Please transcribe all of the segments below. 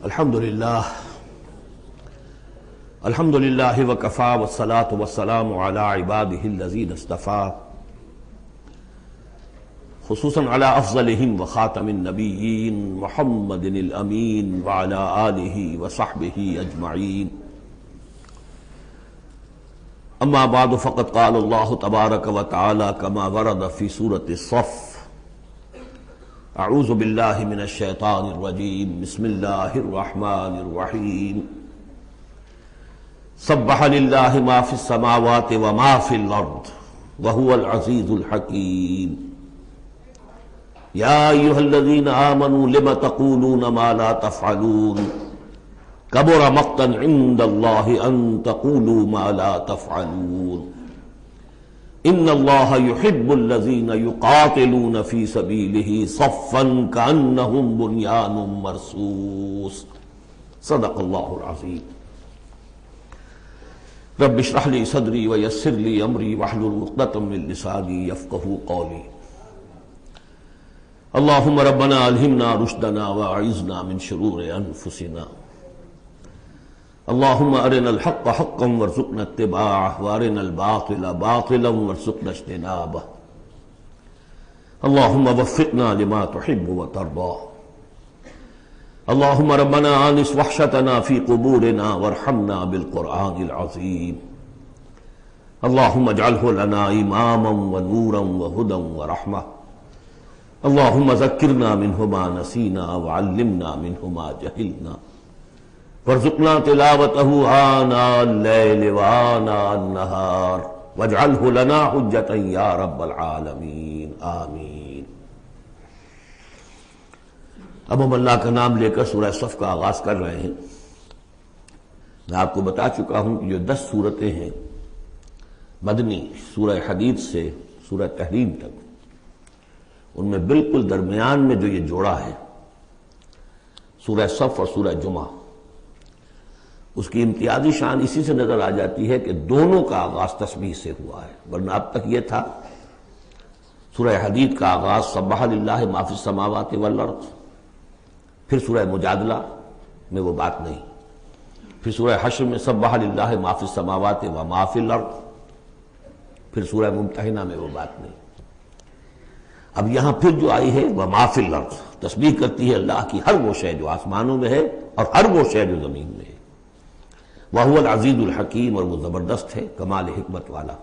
الحمد للہ وکفا والصلاة والسلام علی عباده الذین اصطفى خصوصاً علی افضلہم وخاتم النبیین محمد الامین وعلی آلہ وصحبہ اجمعین. اما بعد فقد قال اللہ تبارک وتعالی کما ورد فی سورۃ الصف: اعوذ باللہ من الشیطان الرجیم بسم اللہ الرحمن الرحیم. سبح للہ ما فی السماوات وما فی الارض وہو العزیز الحکیم. یا ایہا الذین آمنوا لم تقولون ما لا تفعلون کبر مقتا عند اللہ ان تقولوا ما لا تفعلون. ان اللہ یحب الذین یقاتلون فی سبیلہ صفا کأنہم بنیان مرصوص. صدق اللہ العظیم. رب اشرح لی صدری ویسر لی امری واحلل عقدۃ من لسانی یفقہوا قولی. اللہم ربنا الہمنا رشدنا واعذنا من شرور انفسنا. اللہم ارنا الحق حقا وارزقنا اتباعہ وارنا الباطل باطلا وارزقنا اجتنابہ. اللہم وفقنا لما تحب وترضى. اللہم ربنا آنس وحشتنا فی قبورنا وارحمنا بالقرآن العظیم. اللہم اجعلہ لنا اماما ونورا وہدى ورحمہ. اللہم ذکرنا منہ ما نسینا وعلمنا منہ ما جہلنا وارزقنا تلاوتہ آناء اللیل وآناء النہار واجعلہ لنا حجتا یا رب العالمین آمین. اب ہم اللہ کا نام لے کر سورہ صف کا آغاز کر رہے ہیں. میں آپ کو بتا چکا ہوں کہ جو 10 سورتیں ہیں مدنی، سورہ حدید سے سورہ تحریم تک، ان میں بالکل درمیان میں جو یہ جوڑا ہے سورہ صف اور سورہ جمعہ، اس کی امتیازی شان اسی سے نظر آ جاتی ہے کہ دونوں کا آغاز تسبیح سے ہوا ہے. ورنہ اب تک یہ تھا سورہ حدید کا آغاز سبح للہ ما فی السماوات والارض، پھر سورہ مجادلہ میں وہ بات نہیں، پھر سورہ حشر میں سبح للہ ما فی السماوات وما فی الارض، پھر سورہ ممتحنہ میں وہ بات نہیں. اب یہاں پھر جو آئی ہے وما فی الارض، تسبیح کرتی ہے اللہ کی ہر وہ شے جو آسمانوں میں ہے اور ہر وہ شے جو زمین میں ہے. وہو العزیز الحکیم، اور وہ زبردست ہے، کمال حکمت والا.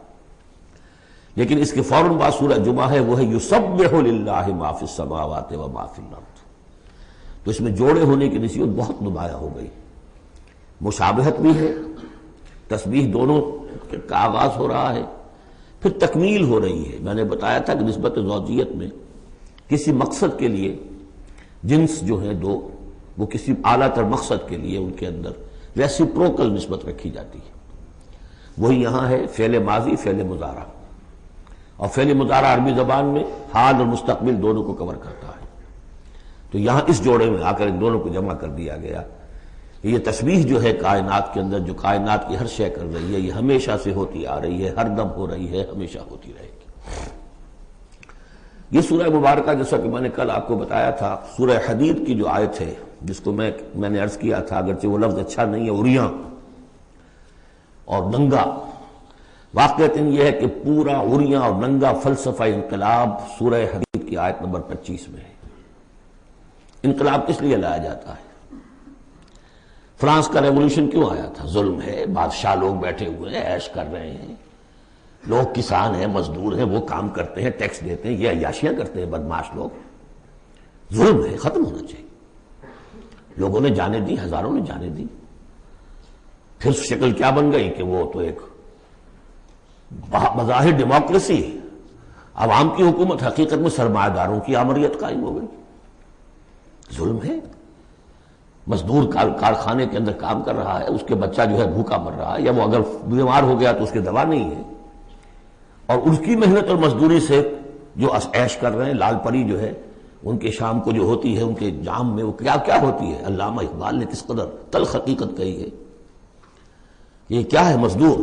لیکن اس کے فوراً بعد سورہ جمعہ ہے، وہ ہے یسبح للہ ما فی السماوات وما فی الارض. تو اس میں جوڑے ہونے کی نسبت بہت نمایاں ہو گئی. مشابہت بھی ہے، تسبیح دونوں کا آغاز ہو رہا ہے، پھر تکمیل ہو رہی ہے. میں نے بتایا تھا کہ نسبت زوجیت میں کسی مقصد کے لیے جنس جو ہیں دو، وہ کسی اعلیٰ تر مقصد کے لیے ان کے اندر ریسیپروکل نسبت رکھی جاتی ہے. وہی یہاں ہے فعل ماضی فعل مضارع، اور فعل مضارع عربی زبان میں حال اور مستقبل دونوں کو کور کرتا ہے. تو یہاں اس جوڑے میں آ کر ان دونوں کو جمع کر دیا گیا. یہ تسبیح جو ہے کائنات کے اندر، جو کائنات کی ہر شے کر رہی ہے، یہ ہمیشہ سے ہوتی آ رہی ہے، ہر دم ہو رہی ہے، ہمیشہ ہوتی رہے گی. یہ سورہ مبارکہ جیسا کہ میں نے کل آپ کو بتایا تھا، سورہ حدید کی جو آیت ہے، جس کو میں نے عرض کیا تھا، اگرچہ وہ لفظ اچھا نہیں ہے، عریاں اور ننگا. واقعتاً یہ ہے کہ پورا عریاں اور ننگا فلسفہ انقلاب سورہ حدید کی آیت نمبر 25 میں ہے. انقلاب کس لیے لایا جاتا ہے؟ فرانس کا ریولوشن کیوں آیا تھا؟ ظلم ہے، بادشاہ لوگ بیٹھے ہوئے ہیں، عیش کر رہے ہیں، لوگ کسان ہیں، مزدور ہیں، وہ کام کرتے ہیں، ٹیکس دیتے ہیں، یہ عیاشیاں کرتے ہیں بدماش لوگ. ظلم ہے، ختم ہونا چاہیے. لوگوں نے جانے دی، ہزاروں نے جانے دی. پھر شکل کیا بن گئی کہ وہ تو ایک بظاہر ڈیموکریسی ہے، عوام کی حکومت، حقیقت میں سرمایہ داروں کی آمریت قائم ہو گئی. ظلم ہے. مزدور کارخانے کے اندر کام کر رہا ہے، اس کے بچہ جو ہے بھوکا مر رہا ہے، یا وہ اگر بیمار ہو گیا تو اس کی دوا نہیں ہے، اور اس کی محنت اور مزدوری سے جو عیش کر رہے ہیں. لال پری جو ہے ان کے شام کو جو ہوتی ہے، ان کے جام میں وہ کیا کیا ہوتی ہے، علامہ اقبال نے کس قدر تلخ حقیقت کہی ہے. یہ کیا ہے؟ مزدور.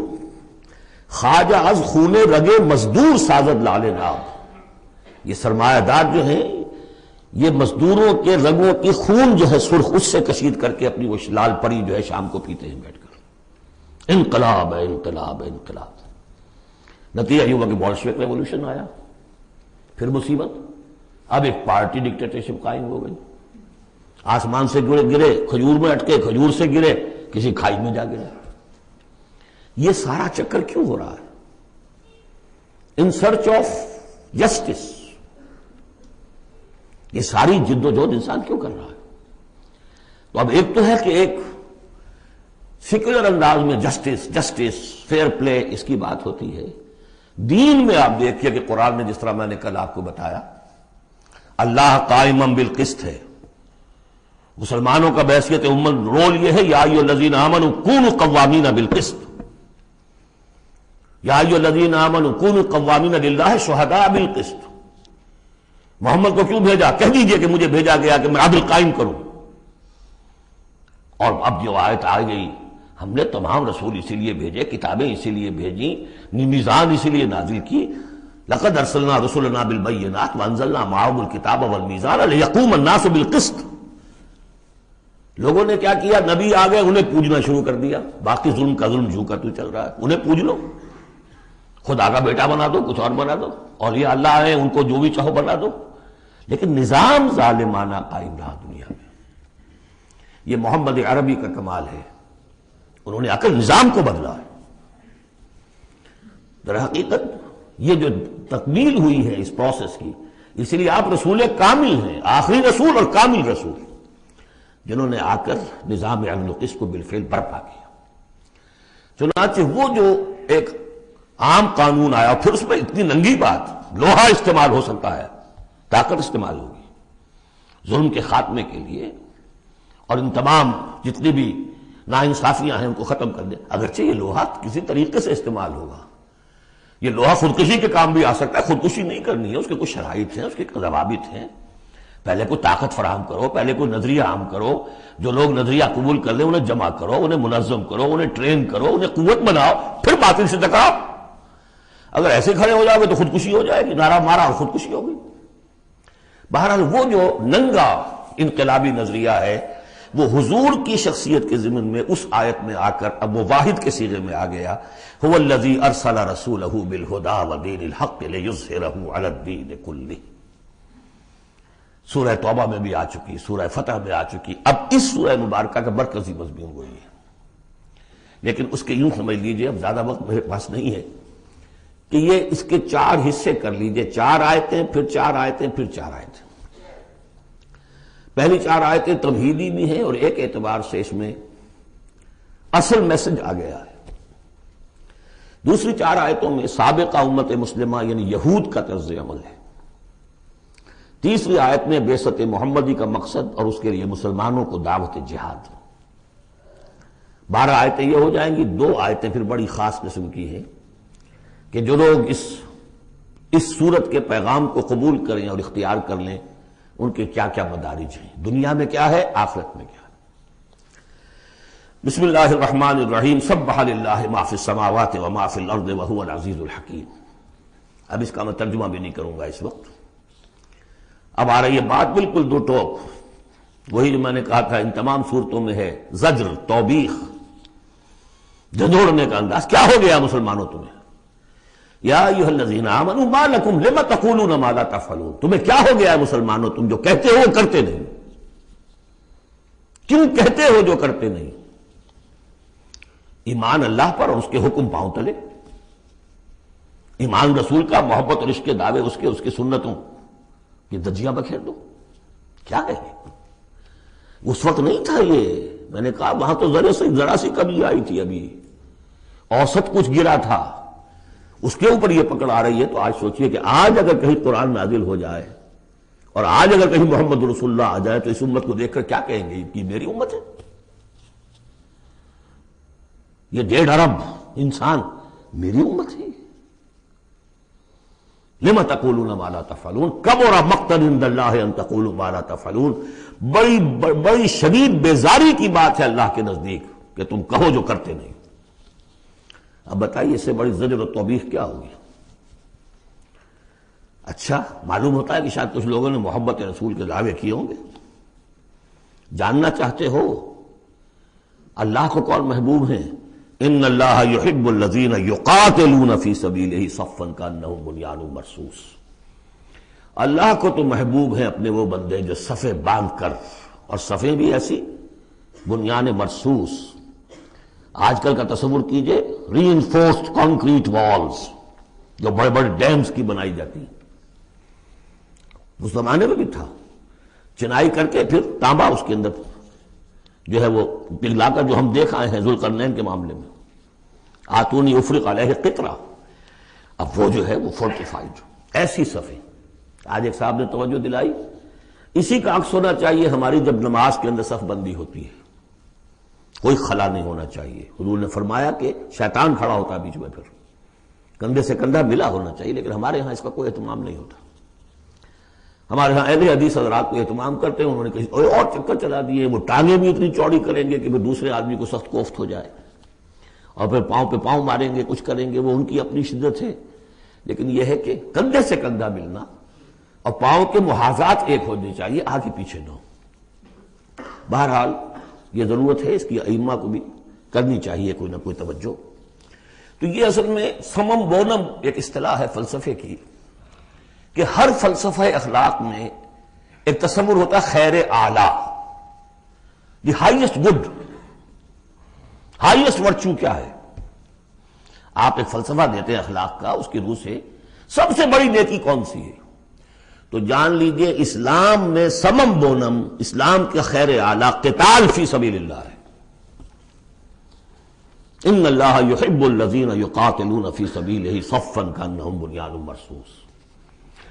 خواجہ از خونے رگے مزدور سازد لال ناب. یہ سرمایہ دار جو ہیں یہ مزدوروں کے رگوں کی خون جو ہے سرخ، اس سے کشید کر کے اپنی وہ لال پری جو ہے شام کو پیتے ہیں بیٹھ کر۔ انقلاب ہے، انقلاب ہے، انقلاب۔ نتیجہ یہ ہوا کہ بولشوک ریولوشن آیا، پھر مصیبت، اب ایک پارٹی ڈکٹیٹرشپ قائم ہو گئی۔ آسمان سے گرے، کھجور میں اٹکے، کھجور سے گرے، کسی کھائی میں جا گرے۔ یہ سارا چکر کیوں ہو رہا ہے؟ In search of justice. یہ ساری جد و جہد انسان کیوں کر رہا ہے؟ تو اب ایک تو ہے کہ ایک سیکولر انداز میں جسٹس فیئر پلے، اس کی بات ہوتی ہے۔ دین میں آپ دیکھیے کہ قرآن میں جس طرح میں نے کل آپ کو بتایا، اللہ قائم بالقسط ہے۔ مسلمانوں کا بحیثیت امت رول یہ ہے، یا ایھا الذین آمنوا کونوا قوامین بالقسط، یا ایھا الذین آمنوا کونوا قوامین للہ شہداء بالقسط۔ محمد کو کیوں بھیجا؟ کہہ دیجئے کہ مجھے بھیجا گیا کہ میں عدل قائم کروں۔ اور اب جو آیت آ گئی، ہم نے تمام رسول اسی لیے بھیجے، کتابیں اسی لیے بھیجیں، میزان اسی لیے نازل کی۔ لقد ارسلنا رسلنا بالبینات وانزلنا معهم الکتاب والمیزان لیقوم الناس بالقسط۔ لوگوں نے کیا کیا؟ نبی آ گئے، انہیں پوجنا شروع کر دیا۔ باقی ظلم کا ظلم جھو کر تو چل رہا ہے، انہیں پوج لو، خدا کا بیٹا بنا دو، کچھ اور بنا دو، اولیاء اللہ ہیں ان کو جو بھی چاہو بنا دو، لیکن نظام ظالمانہ قائم رہا دنیا میں۔ یہ محمد عربی کا کمال ہے، انہوں نے آ کر نظام کو بدلا ہے۔ در حقیقت یہ جو تکمیل ہوئی ہے اس پروسیس کی، اس لیے آپ رسول کامل ہیں، آخری رسول اور کامل رسول، جنہوں نے آ کر نظام عدل و قسط کو بالفعل برپا کیا۔ چنانچہ وہ جو ایک عام قانون آیا، پھر اس میں اتنی ننگی بات، لوہا استعمال ہو سکتا ہے، طاقت استعمال ہوگی ظلم کے خاتمے کے لیے، اور ان تمام جتنی بھی ناانصافیاں ہیں ان کو ختم کر دے۔ اگرچہ یہ لوہا کسی طریقے سے استعمال ہوگا، یہ لوہا خودکشی کے کام بھی آ سکتا ہے، خودکشی نہیں کرنی ہے، اس کے کچھ شرائط ہیں، اس کے ضوابط ہیں۔ پہلے کوئی طاقت فراہم کرو، پہلے کوئی نظریہ عام کرو، جو لوگ نظریہ قبول کر لیں انہیں جمع کرو، انہیں منظم کرو، انہیں ٹرین کرو، انہیں قوت بناؤ، پھر باطل سے ٹکراؤ۔ اگر ایسے کھڑے ہو جاؤ گے تو خودکشی ہو جائے گی، نعرہ مارا اور خودکشی ہوگی۔ بہرحال وہ جو ننگا انقلابی نظریہ ہے، وہ حضور کی شخصیت کے ضمن میں اس آیت میں آ کر اب وہ واحد کے صیغے میں آ گیا، هو الذی ارسل رسولہ بالہدی ودین الحق لیظہرہ علی الدین کلہ۔ سورہ توبہ میں بھی آ چکی، سورہ فتح میں آ چکی، اب اس سورہ مبارکہ کا مرکزی مضمون وہی ہے۔ لیکن اس کے یوں سمجھ لیجئے، اب زیادہ وقت میرے پاس نہیں ہے، کہ یہ اس کے 4 حصے کر لیجئے، 4 آیتیں، پھر 4 آیتیں، پھر 4 آیتیں۔ پہلی 4 آیتیں تمہیدی بھی ہیں، اور ایک اعتبار سے اس میں اصل میسج آ گیا ہے۔ دوسری 4 آیتوں میں سابقہ امت مسلمہ یعنی یہود کا طرز عمل ہے۔ تیسری آیت میں بعثت محمدی کا مقصد اور اس کے لیے مسلمانوں کو دعوت جہاد۔ 12 آیتیں یہ ہو جائیں گی۔ 2 آیتیں پھر بڑی خاص قسم کی ہیں کہ جو لوگ اس سورت کے پیغام کو قبول کریں اور اختیار کر لیں، ان کے کیا کیا مدارج ہیں، دنیا میں کیا ہے، آخرت میں کیا ہے۔ بسم اللہ الرحمن الرحیم، سبح للہ ما فی السماوات وما فی الارض وہو العزیز الحکیم۔ اب اس کا میں ترجمہ بھی نہیں کروں گا اس وقت۔ اب آ رہی ہے بات بالکل دو ٹوک، وہی جو میں نے کہا تھا ان تمام صورتوں میں ہے، زجر، توبیخ، جھنجھوڑنے کا انداز۔ کیا ہو گیا مسلمانوں تمہیں؟ یا ایھا الذین آمنوا ما لکم لم تقولون ما لا تفعلون، تمہیں کیا ہو گیا ہے مسلمانوں، تم جو کہتے ہو وہ کرتے نہیں، کیوں کہتے ہو جو کرتے نہیں؟ ایمان اللہ پر اور اس کے حکم پاؤں تلے، ایمان رسول کا، محبت اور عشق کے دعوے اس کے سنتوں کی دجیاں بکھیر دو۔ کیا ہے اس وقت نہیں تھا یہ، میں نے کہا وہاں تو ذرا سی کمی آئی تھی، ابھی اوسط کچھ گرا تھا، اس کے اوپر یہ پکڑ آ رہی ہے۔ تو آج سوچئے کہ آج اگر کہیں قرآن نازل ہو جائے اور آج اگر کہیں محمد رسول اللہ آ جائے تو اس امت کو دیکھ کر کیا کہیں گے کہ میری امت ہے؟ یہ 1.5 ارب انسان میری امت ہے۔ لم تقولون ما لا تفعلون کبر مقتا عند اللہ ان تقولوا ما لا تفعلون، بڑی شدید بیزاری کی بات ہے اللہ کے نزدیک کہ تم کہو جو کرتے نہیں۔ اب بتائیے اس سے بڑی زجر و توبیخ کیا ہوگی؟ اچھا، معلوم ہوتا ہے کہ شاید کچھ لوگوں نے محبت رسول کے دعوے کیے ہوں گے. جاننا چاہتے ہو اللہ کو کون محبوب ہیں؟ ان اللہ یحب الذین یقاتلون فی سبیلہ صفا کانہم بنیان مرصوص. اللہ کو تو محبوب ہیں اپنے وہ بندے جو صفیں باندھ کر، اور صفیں بھی ایسی بنیان مرصوص. آج کل کا تصور کیجئے، ری انفورسڈ کانکریٹ والز جو بڑے بڑے ڈیمز کی بنائی جاتی ہیں. اس زمانے میں بھی تھا، چنائی کر کے پھر تانبا اس کے اندر جو ہے وہ پگھلا کر، جو ہم دیکھ آئے ہیں ذوالقرنین کے معاملے میں، آتونی افرق علیہ قطرہ. اب وہ جو ہے وہ فورٹیفائڈ ایسی صفیں. آج ایک صاحب نے توجہ دلائی، اسی کا عکس ہونا چاہیے ہماری جب نماز کے اندر صف بندی ہوتی ہے، کوئی خلا نہیں ہونا چاہیے. حضور نے فرمایا کہ شیطان کھڑا ہوتا ہے بیچ میں، پھر کندھے سے کندھا ملا ہونا چاہیے. لیکن ہمارے ہاں اس کا کوئی اہتمام نہیں ہوتا. ہمارے ہاں اہل حدیث حضرات کو اہتمام کرتے ہیں، انہوں نے کسی اور چکر چلا دیے. وہ ٹانگیں بھی اتنی چوڑی کریں گے کہ پھر دوسرے آدمی کو سخت کوفت ہو جائے، اور پھر پاؤں پہ پاؤں ماریں گے، کچھ کریں گے. وہ ان کی اپنی شدت ہے. لیکن یہ ہے کہ کندھے سے کندھا ملنا اور پاؤں کے محاذات ایک ہونے چاہیے، آگے پیچھے نہ ہو. بہرحال یہ ضرورت ہے، اس کی ائمہ کو بھی کرنی چاہیے کوئی نہ کوئی توجہ. تو یہ اصل میں سمم بونم ایک اصطلاح ہے فلسفے کی، کہ ہر فلسفہ اخلاق میں ایک تصور ہوتا ہے خیر اعلیٰ، the highest good, highest virtue کیا ہے. آپ ایک فلسفہ دیتے ہیں اخلاق کا، اس کی روح سے سب سے بڑی نیکی کون سی ہے؟ تو جان لیجئے اسلام میں سمم بونم، اسلام کے خیر اعلیٰ قتال فی سبیل اللہ ہے. ان اللہ یحب الذین یقاتلون فی سبیلہ صفا کانہم بنیان مرصوص.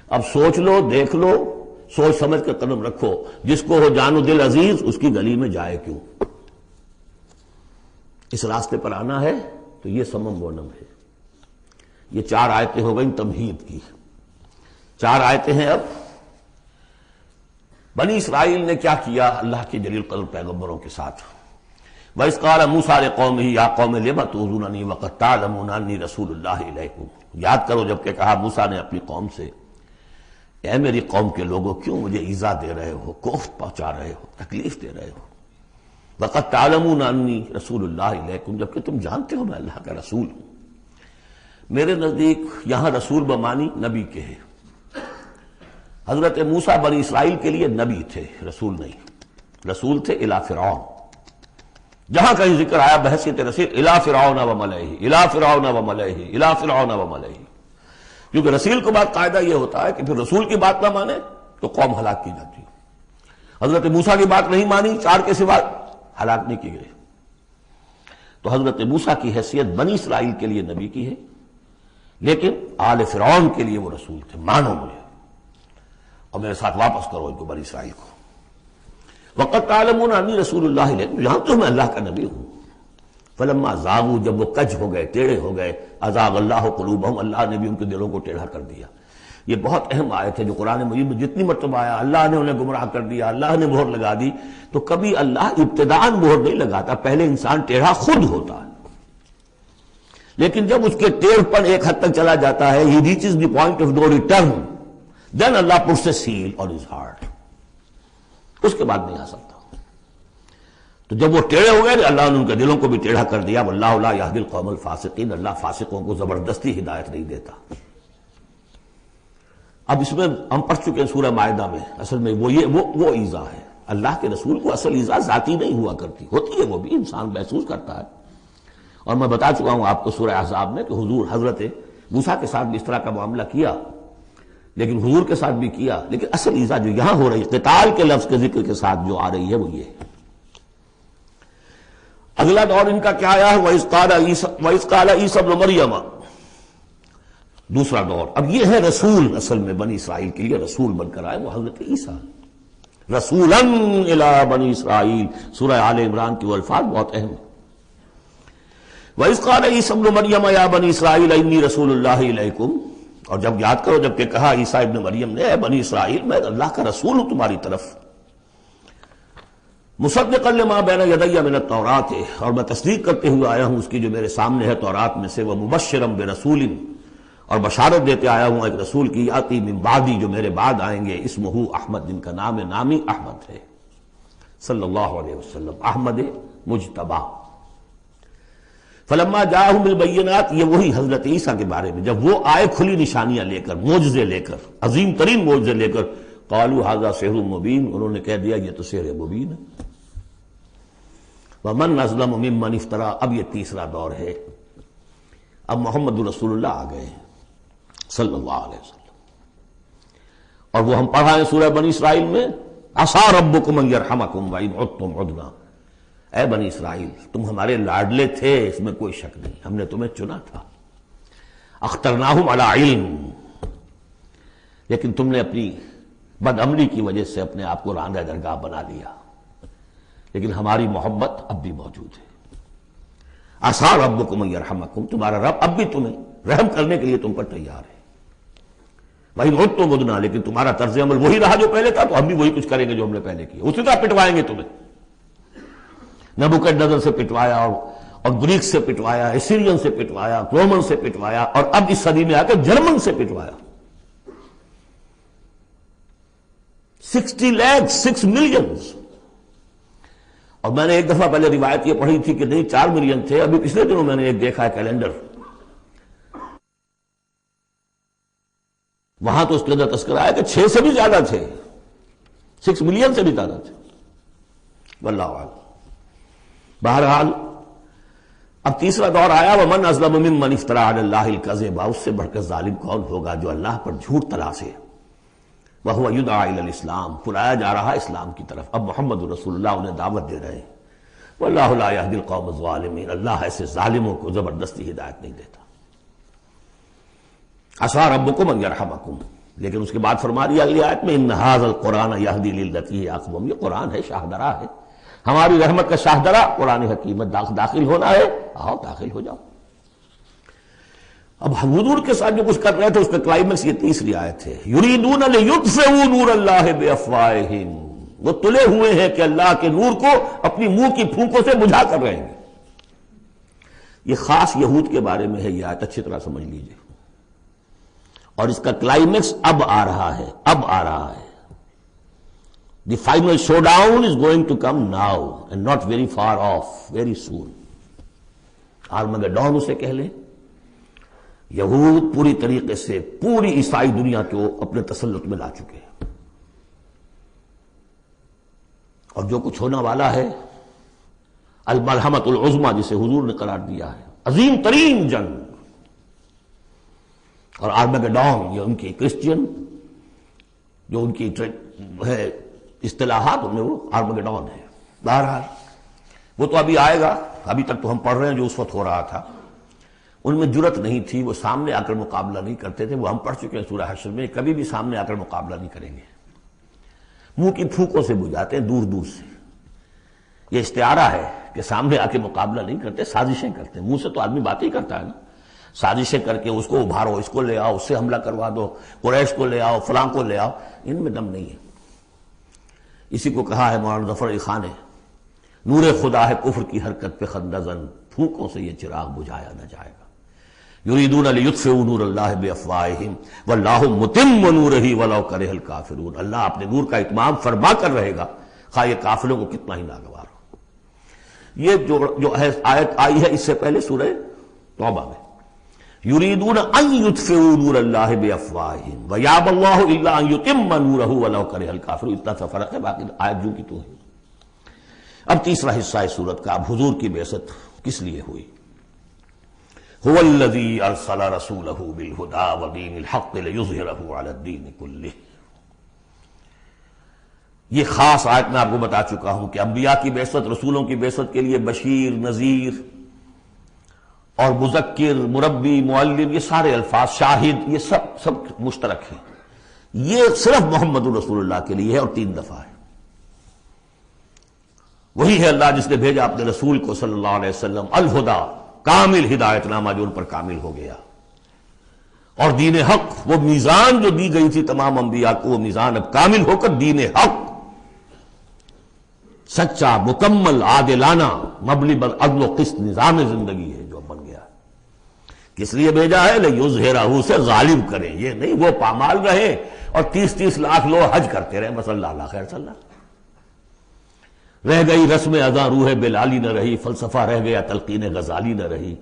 اب سوچ لو، دیکھ لو، سوچ سمجھ کے قدم رکھو. جس کو ہو جان و دل عزیز، اس کی گلی میں جائے کیوں. اس راستے پر آنا ہے تو یہ سمم بونم ہے. یہ 4 آیتیں ہو گئیں تمہید کی. 4 آیتیں ہیں. اب بنی اسرائیل نے کیا کیا اللہ کے جلیل قدر پیغمبروں کے ساتھ؟ وَإِذْ قَالَ مُوسَىٰ لِقَوْمِهِ يَا قَوْمِ لِمَ تُؤْذُونَنِي وَقَدْ تَعْلَمُونَ أَنِّي رَسُولُ اللَّهِ إِلَيْكُمْ. یاد کرو جب کہ کہا موسیٰ نے اپنی قوم سے، اے میری قوم کے لوگوں، کیوں مجھے ایذا دے رہے ہو، کوفت پہنچا رہے ہو، تکلیف دے رہے ہو. وَقَدْ تَعْلَمُونَ أَنِّي رَسُولُ اللَّهِ إِلَيْكُمْ، جبکہ تم جانتے ہو میں اللہ کا رسول ہوں. میرے نزدیک یہاں رسول بمانی نبی کے ہے. حضرت موسیٰ بنی اسرائیل کے لیے نبی تھے، رسول نہیں. رسول تھے الی فرعون. جہاں کہیں ذکر آیا بحیثیت رسول، الی فرعون وملئہ، الی فرعون وملئہ، الی فرعون وملئہ. کیونکہ رسول کے بعد قاعدہ یہ ہوتا ہے کہ پھر رسول کی بات نہ مانے تو قوم ہلاک کی جاتی ہے. حضرت موسیٰ کی بات نہیں مانی، 4 کے سوا ہلاک نہیں کی گئے. تو حضرت موسیٰ کی حیثیت بنی اسرائیل کے لیے نبی کی ہے، لیکن آل فرعون کے لیے وہ رسول تھے. مانو مجھے اور میرے ساتھ واپس کرو ان کو، بنی اسرائیل کو. وقت تعلمون انی رسول اللہ علیکم، یہاں تو میں اللہ کا نبی ہوں. فلما زاغوا، جب وہ کج ہو گئے، ٹیڑھے ہو گئے، ازاغ اللہ قلوبہم، اللہ نے بھی ان کے دلوں کو ٹیڑھا کر دیا. یہ بہت اہم آیت ہے جو قرآن مجید میں جتنی مرتبہ آیا اللہ نے انہیں گمراہ کر دیا، اللہ نے مہر لگا دی. تو کبھی اللہ ابتداءً مہر نہیں لگاتا، پہلے انسان ٹیڑھا خود ہوتا ہے. لیکن جب اس کے ٹیڑھ پن ایک حد تک چلا جاتا ہے، he reaches the point of no return, then Allah puts a seal on his heart. اس کے بعد نہیں آ سکتا. تو جب وہ ٹیڑھے ہو گئے، اللہ نے ان کے دلوں کو بھی ٹیڑھا کر دیا. واللہ لا یہدی القوم الفاسقین، اللہ فاسقوں کو زبردستی ہدایت نہیں دیتا. اب اس میں ہم پڑھ چکے ہیں سورہ مائدہ میں، اصل میں وہ ایذا ہے. اللہ کے رسول کو اصل ایذا ذاتی نہیں ہوا کرتی، ہوتی ہے وہ بھی، انسان محسوس کرتا ہے. اور میں بتا چکا ہوں آپ کو سورہ احزاب میں کہ حضور حضرت موسیٰ کے ساتھ بھی اس طرح کا معاملہ کیا، لیکن حضور کے ساتھ بھی کیا. لیکن اصل ایذا جو یہاں ہو رہی ہے قتال کے لفظ کے ذکر کے ساتھ جو آ رہی ہے وہ یہ ہے. اگلا دور ان کا کیا آیا ہے؟ وَإِذْ قَالَ عِيسَى ابْنُ مَرْيَمَ، دوسرا دور. اب یہ ہے رسول، اصل میں بنی اسرائیل کے لیے رسول بن کر آئے وہ حضرت عیسیٰ. رسولاً الی بنی اسرائیل، سورہ آل عمران کی وہ الفاظ بہت اہم ہیں. وَإِذْ قَالَ عِيسَى ابْنُ مَرْيَمَ يَا بَنِي إِسْرَائِيلَ إِنِّي رَسُولُ اللَّهِ إِلَيْكُمْ. اور جب یاد کرو جب کہ کہا عیسیٰ ابن مریم نے، اے بنی اسرائیل میں اللہ کا رسول ہوں تمہاری طرف. مصدقا لما بین یدی من التوراۃ، اور میں تصدیق کرتے ہوئے آیا ہوں اس کی جو میرے سامنے ہے تورات میں سے. ومبشرا برسول، اور بشارت دیتے آیا ہوں ایک رسول کی، آتی من بعدی، جو میرے بعد آئیں گے، اسمہ احمد، جن کا نام نامی احمد ہے صلی اللہ علیہ وسلم، احمد مجتبی۔ فلما جاءہم بالبینات، یہ وہی حضرت عیسیٰ کے بارے میں، جب وہ آئے کھلی نشانیاں لے کر، معجزے لے کر، عظیم ترین معجزے لے کر، قالوا ھذا سحر مبین، انہوں نے کہہ دیا یہ تو سحر مبین ہے۔ ومن اظلم ممن افترا، اب یہ تیسرا دور ہے، اب محمد رسول اللہ آ گئے ہیں صلی اللہ علیہ وسلم، اور وہ ہم پڑھا ہے سورہ بنی اسرائیل میں، عسیٰ ربکم ان یرحمکم وان عدتم عدنا، اے بنی اسرائیل تم ہمارے لاڈلے تھے، اس میں کوئی شک نہیں، ہم نے تمہیں چنا تھا، اخترناہم علی علم، لیکن تم نے اپنی بد عملی کی وجہ سے اپنے آپ کو راندہ درگاہ بنا لیا، لیکن ہماری محبت اب بھی موجود ہے۔ عسیٰ ربکم ان یرحمکم، تمہارا رب اب بھی تمہیں رحم کرنے کے لیے تم پر تیار ہے، وان عدتم عدنا، لیکن تمہارا طرز عمل وہی رہا جو پہلے تھا، تو ہم بھی وہی کچھ کریں گے جو ہم نے پہلے کیا، اسی طرح پٹوائیں گے تمہیں۔ نبوکدنضر سے پٹوایا، اور گریک سے پٹوایا، اسیرین سے پٹوایا، رومن سے پٹوایا، اور اب اس صدی میں آ کے جرمن سے پٹوایا۔ 60 لاکھ 6 ملین، اور میں نے ایک دفعہ پہلے روایت یہ پڑھی تھی کہ نہیں 4 ملین تھے، ابھی پچھلے دنوں میں نے ایک دیکھا ہے کیلنڈر، وہاں تو اس کے اندر تذکرہ آیا کہ 6 سے بھی زیادہ تھے، 6 ملین سے بھی زیادہ تھے، واللہ اعلم۔ بہرحال اب تیسرا دور آیا، ومن اظلم ممن افترى علی اللہ الکذب، اس سے بڑھ کر ظالم کون ہوگا جو اللہ پر جھوٹ تلاسے، وہو یدعی الی الاسلام، بلایا جا رہا اسلام کی طرف، اب محمد رسول اللہ انہیں دعوت دے رہے ہیں، واللہ لا یہدی القوم الظالمین، اللہ ایسے ظالموں کو زبردستی ہدایت نہیں دیتا۔ عسیٰ ربکم ان یرحمکم، لیکن اس کے بعد فرما دیا اگلی آیت میں، ان ھذا القرآن یہدی للتی ہی اقوم، یہ قرآن ہے، شاہدرہ ہے، ہماری رحمت کا شاہدرہ قرآن حکیم میں داخل ہونا ہے، آؤ داخل ہو جاؤ۔ اب حضور کے ساتھ جو کچھ کر رہے تھے اس کا کلائمیکس یہ تیسری آیت ہے، یریدون لیطفئوا نور اللہ بافواہہم، وہ تلے ہوئے ہیں کہ اللہ کے نور کو اپنی منہ کی پھونکوں سے بجھا کر رہیں گے۔ یہ خاص یہود کے بارے میں ہے یہ آیت، اچھی طرح سمجھ لیجئے، اور اس کا کلائمیکس اب آ رہا ہے، اب آ رہا ہے۔ The final showdown is going to come now and not very far off, very soon. Armageddon اسے کہہ لیں۔ یہود پوری طریقے سے پوری عیسائی دنیا کو اپنے تسلط میں لا چکے ہیں، اور جو کچھ ہونے والا ہے الملحمۃ العظمیٰ جسے حضور نے قرار دیا ہے، عظیم ترین جنگ، اور آرمگڈون یہ ان کی کرسچین جو ان کی ہے اصطلاحات، ان میں وہ آرمگڈون ہے۔ بہرحال وہ تو ابھی آئے گا، ابھی تک تو ہم پڑھ رہے ہیں جو اس وقت ہو رہا تھا، ان میں جرت نہیں تھی، وہ سامنے آ کر مقابلہ نہیں کرتے تھے، وہ ہم پڑھ چکے ہیں سورہ حشر میں، کبھی بھی سامنے آ کر مقابلہ نہیں کریں گے، منہ کی پھونکوں سے بجھاتے ہیں، دور دور سے۔ یہ استعارہ ہے کہ سامنے آ کے مقابلہ نہیں کرتے، سازشیں کرتے ہیں، منہ سے تو آدمی بات ہی کرتا ہے نا، سازشیں کر کے اس کو ابھارو، اس کو لے آؤ، اس سے حملہ کروا دو، قریش کو لے آؤ، فلاں کو لے آؤ، ان میں دم نہیں ہے۔ اسی کو کہا ہے مولانا ظفر علی خان نے، نور خدا ہے کفر کی حرکت پہ خندہ زن، پھونکوں سے یہ چراغ بجھایا نہ جائے گا۔ یریدون لیطفئوا نور اللہ بافواہہم واللہ متم نورہ ولو کرہ الکافرون، اللہ اپنے نور کا اتمام فرما کر رہے گا، خواہ یہ کافروں کو کتنا ہی ناگوار ہو۔ یہ جو ہے آیت آئی ہے اس سے پہلے سورہ توبہ میں، یریدون ان یطفئوا نور اللہ بافواہہم ویابی اللہ الا ان یتم نورہ ولو کرہ الکافرون، اتنا سا فرق ہے، باقی آیت جو کی تو ہے۔ اب تیسرا حصہ ہے سورت کا، اب حضور کی بعثت کس لیے ہوئی؟ هو الذی ارسل رسولہ بالہدی ودین الحق لیظہرہ علی الدین کلہ۔ یہ خاص آیت میں آپ کو بتا چکا ہوں کہ انبیاء کی بعثت، رسولوں کی بعثت کے لیے بشیر، نذیر اور مذکر، مربی، معلم، یہ سارے الفاظ، شاہد، یہ سب مشترک ہیں۔ یہ صرف محمد رسول اللہ کے لیے ہے، اور 3 دفعہ ہے۔ وہی ہے اللہ جس نے بھیجا اپنے رسول کو صلی اللہ علیہ وسلم، الہدا، کامل ہدایت نامہ جو ان پر کامل ہو گیا، اور دین حق، وہ میزان جو دی گئی تھی تمام انبیاء کو، وہ میزان اب کامل ہو کر دین حق، سچا، مکمل، عادلانہ، مبنی بر عدل و قسط نظام زندگی ہے جو بن گیا۔ کس لیے بھیجا ہے؟ لِیُظْہِرَہُ، سے غالب کریں. یہ نہیں وہ پامال رہے اور 30 لاکھ لوگ حج کرتے رہے. بس اللہ خیر صلی اللہ. رہ گئی رسم ادا روح بلالی نہ رہی، فلسفہ رہ گیا تلقین غزالی نہ رہی.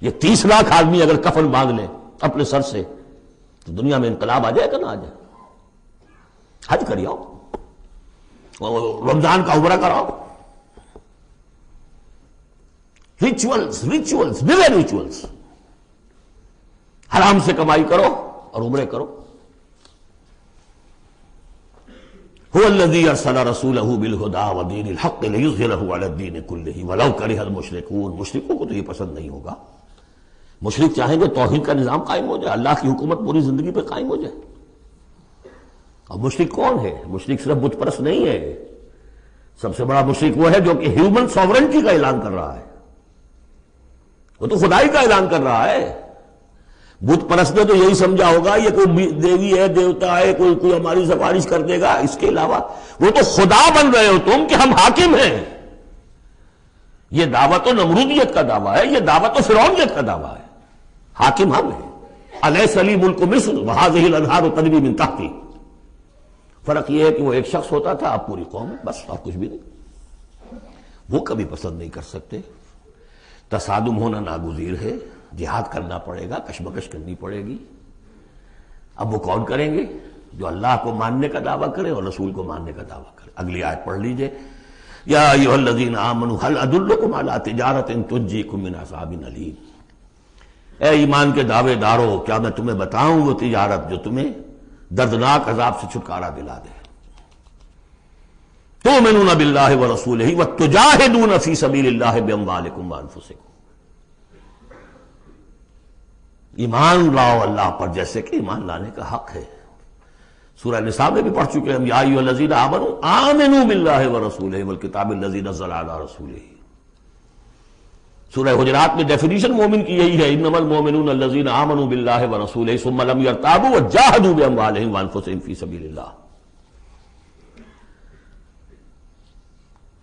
یہ 30 لاکھ آدمی اگر کفن باندھ لیں اپنے سر سے تو دنیا میں انقلاب آ جائے کہ نہ آ جائے؟ حج کری آؤ، رمضان کا عمرہ کراؤ. ریچولز ریچولز حرام سے کمائی کرو اور عمرے کرو. هو الذي ارسل رسوله بالهدى ودين الحق ليظهره على الدين كله ولو كره المشركون. مشرکوں کو تو یہ پسند نہیں ہوگا. مشرک چاہیں گے توحید کا نظام قائم ہو جائے، اللہ کی حکومت پوری زندگی پہ قائم ہو جائے. اور مشرک کون ہے؟ مشرک صرف بت پرست نہیں ہے. سب سے بڑا مشرک وہ ہے جو کہ ہیومن ساورنٹی کا اعلان کر رہا ہے. وہ تو خدائی کا اعلان کر رہا ہے. بت پرست نے تو یہی سمجھا ہوگا یہ کوئی دیوی ہے، دیوتا ہے، کوئی ہماری سفارش کر دے گا. اس کے علاوہ وہ تو خدا بن رہے ہو تم کہ ہم حاکم ہیں. یہ دعویٰ تو نمرودیت کا دعویٰ ہے، یہ دعویٰ تو فرعونیت کا دعویٰ ہے. حاکم ہم ہیں. الیس لی ملک مصر وہذہ الانہار تجری من تحتی. فرق یہ ہے کہ وہ ایک شخص ہوتا تھا، اب پوری قوم ہے، بس اور کچھ بھی نہیں. وہ کبھی پسند نہیں کر سکتے. تصادم ہونا ناگزیر ہے. جہاد کرنا پڑے گا، کشمکش کرنی پڑے گی. اب وہ کون کریں گے؟ جو اللہ کو ماننے کا دعویٰ کرے اور رسول کو ماننے کا دعویٰ کرے. اگلی آیت پڑھ لیجئے. یا ایھا الذین آمنوا هل ادلکم علی تجارۃ تنجیکم من عذاب الیم. اے ایمان کے دعوے دارو، کیا میں تمہیں بتاؤں وہ تجارت جو تمہیں دردناک عذاب سے چھٹکارا دلا دے. تؤمنون باللہ ورسولہ وتجاہدون فی سبیل اللہ باموالکم وانفسکم. ایمان لاؤ اللہ پر جیسے کہ ایمان لانے کا حق ہے. سورہ نساء میں بھی پڑھ چکے ہم. یا ایھا الذین آمنوا آمنوا باللہ ورسولہ والکتاب الذی نزل علی رسولہ. سورہ حجرات میں ڈیفینیشن مومن کی یہی ہے. انما المؤمنون الذین آمنوا باللہ ورسولہ ثم لم یرتابوا وجاہدوا باموالہم وانفسہم فی سبیل اللہ.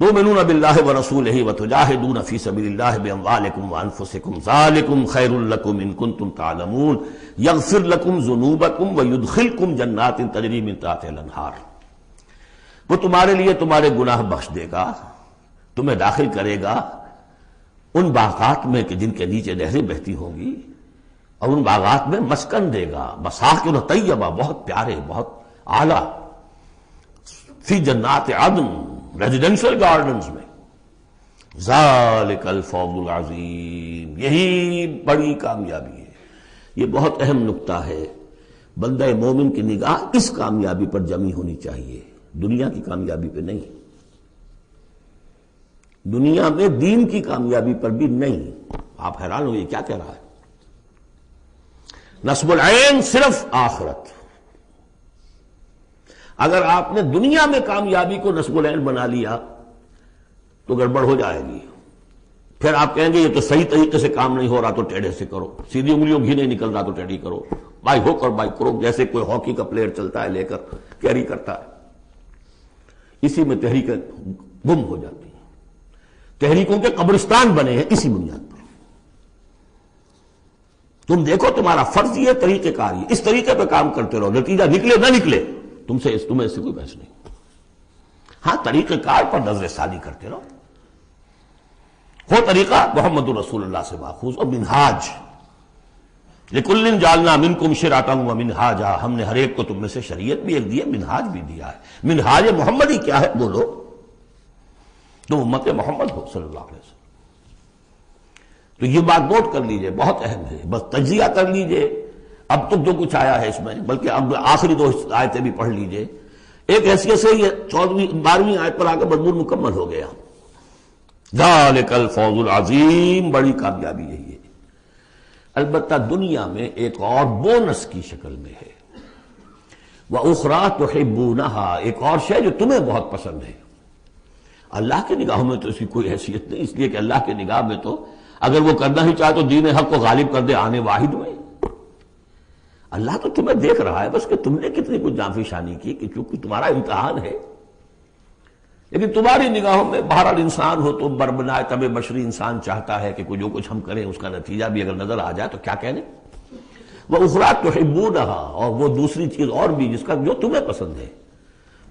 تؤمنون باللہ ورسولہ وتجاہدون فی سبیل اللہ باموالکم وانفسکم ذالکم خیر لکم ان کنتم تعلمون یغفر لکم ذنوبکم ویدخلکم جنات تجری من تحتہا الانہار. وہ تمہارے لیے تمہارے گناہ بخش دے گا، تمہیں داخل کرے گا ان باغات میں کہ جن کے نیچے نہریں بہتی ہوں گی، اور ان باغات میں مسکن دے گا. مساکن طیبہ، بہت پیارے، بہت اعلیٰ. فی جنات عدن، ریزیڈینشل گارڈنز میں. ذالک الفوز العظیم، یہی بڑی کامیابی ہے. یہ بہت اہم نکتہ ہے. بندہ مومن کی نگاہ اس کامیابی پر جمی ہونی چاہیے، دنیا کی کامیابی پہ نہیں. دنیا میں دین کی کامیابی پر بھی نہیں. آپ حیران ہوئے کیا کہہ رہا ہے؟ نصب العین صرف آخرت. اگر آپ نے دنیا میں کامیابی کو نصب العین بنا لیا تو گڑبڑ ہو جائے گی. پھر آپ کہیں گے یہ تو صحیح طریقے سے کام نہیں ہو رہا تو ٹیڑھے سے کرو، سیدھی انگلیوں گھی نہیں نکل رہا تو ٹیڑھی کرو، بائی ہک اور بائی کروک، جیسے کوئی ہاکی کا پلیئر چلتا ہے لے کر کیری کرتا ہے. اسی میں تحریکیں گم ہو جاتی ہیں. تحریکوں کے قبرستان بنے ہیں اسی بنیاد پر. تم دیکھو تمہارا فرض یہ طریقہ کار یہ، اس طریقے پہ کام کرتے رہو، نتیجہ نکلے نہ نکلے تمہیں اس سے کوئی بحث نہیں. ہاں طریقہ کار پر نظر ثانی کرتے رہو. وہ طریقہ محمد رسول اللہ سے ماخوذ. اور منہاج لِكُلٍّ جَعَلْنَا مِنْكُمْ شِرْعَةً وَمِنْهَاجًا، ہم نے ہر ایک کو تم میں سے شریعت بھی ایک دی ہے، منہاج بھی دیا ہے. منہاج محمدی کیا ہے؟ بولو. تم امت محمد ہو صلی اللہ علیہ وسلم. تو یہ بات نوٹ کر لیجئے، بہت اہم ہے. بس تجزیہ کر لیجئے اب تک جو کچھ آیا ہے اس میں، بلکہ اب آخری 2 آیتیں بھی پڑھ لیجئے. ایک حیثیت سے یہ 12ویں آیت پر آ کے مضمون مکمل ہو گیا. ذالک الفوز العظیم، بڑی کامیابی یہی ہے. البتہ دنیا میں ایک اور بونس کی شکل میں ہے. وَأُخْرَىٰ تُحِبُّونَهَا، ایک اور شے جو تمہیں بہت پسند ہے. اللہ کی نگاہوں میں تو اس کی کوئی حیثیت نہیں، اس لیے کہ اللہ کی نگاہ میں تو اگر وہ کرنا ہی چاہے تو دین حق کو غالب کر دے آنے واحد میں. اللہ تو تمہیں دیکھ رہا ہے بس کہ تم نے کتنی کچھ جانفی شانی کی، کہ چونکہ تمہارا امتحان ہے. لیکن تمہاری نگاہوں میں بہرحال انسان ہو تو بربنائے طبع بشری انسان چاہتا ہے کہ کوئی جو کچھ ہم کریں اس کا نتیجہ بھی اگر نظر آ جائے تو کیا کہنے. وَأُخْرَىٰ تُحِبُّونَهَا، اور وہ دوسری چیز اور بھی جس کا جو تمہیں پسند ہے،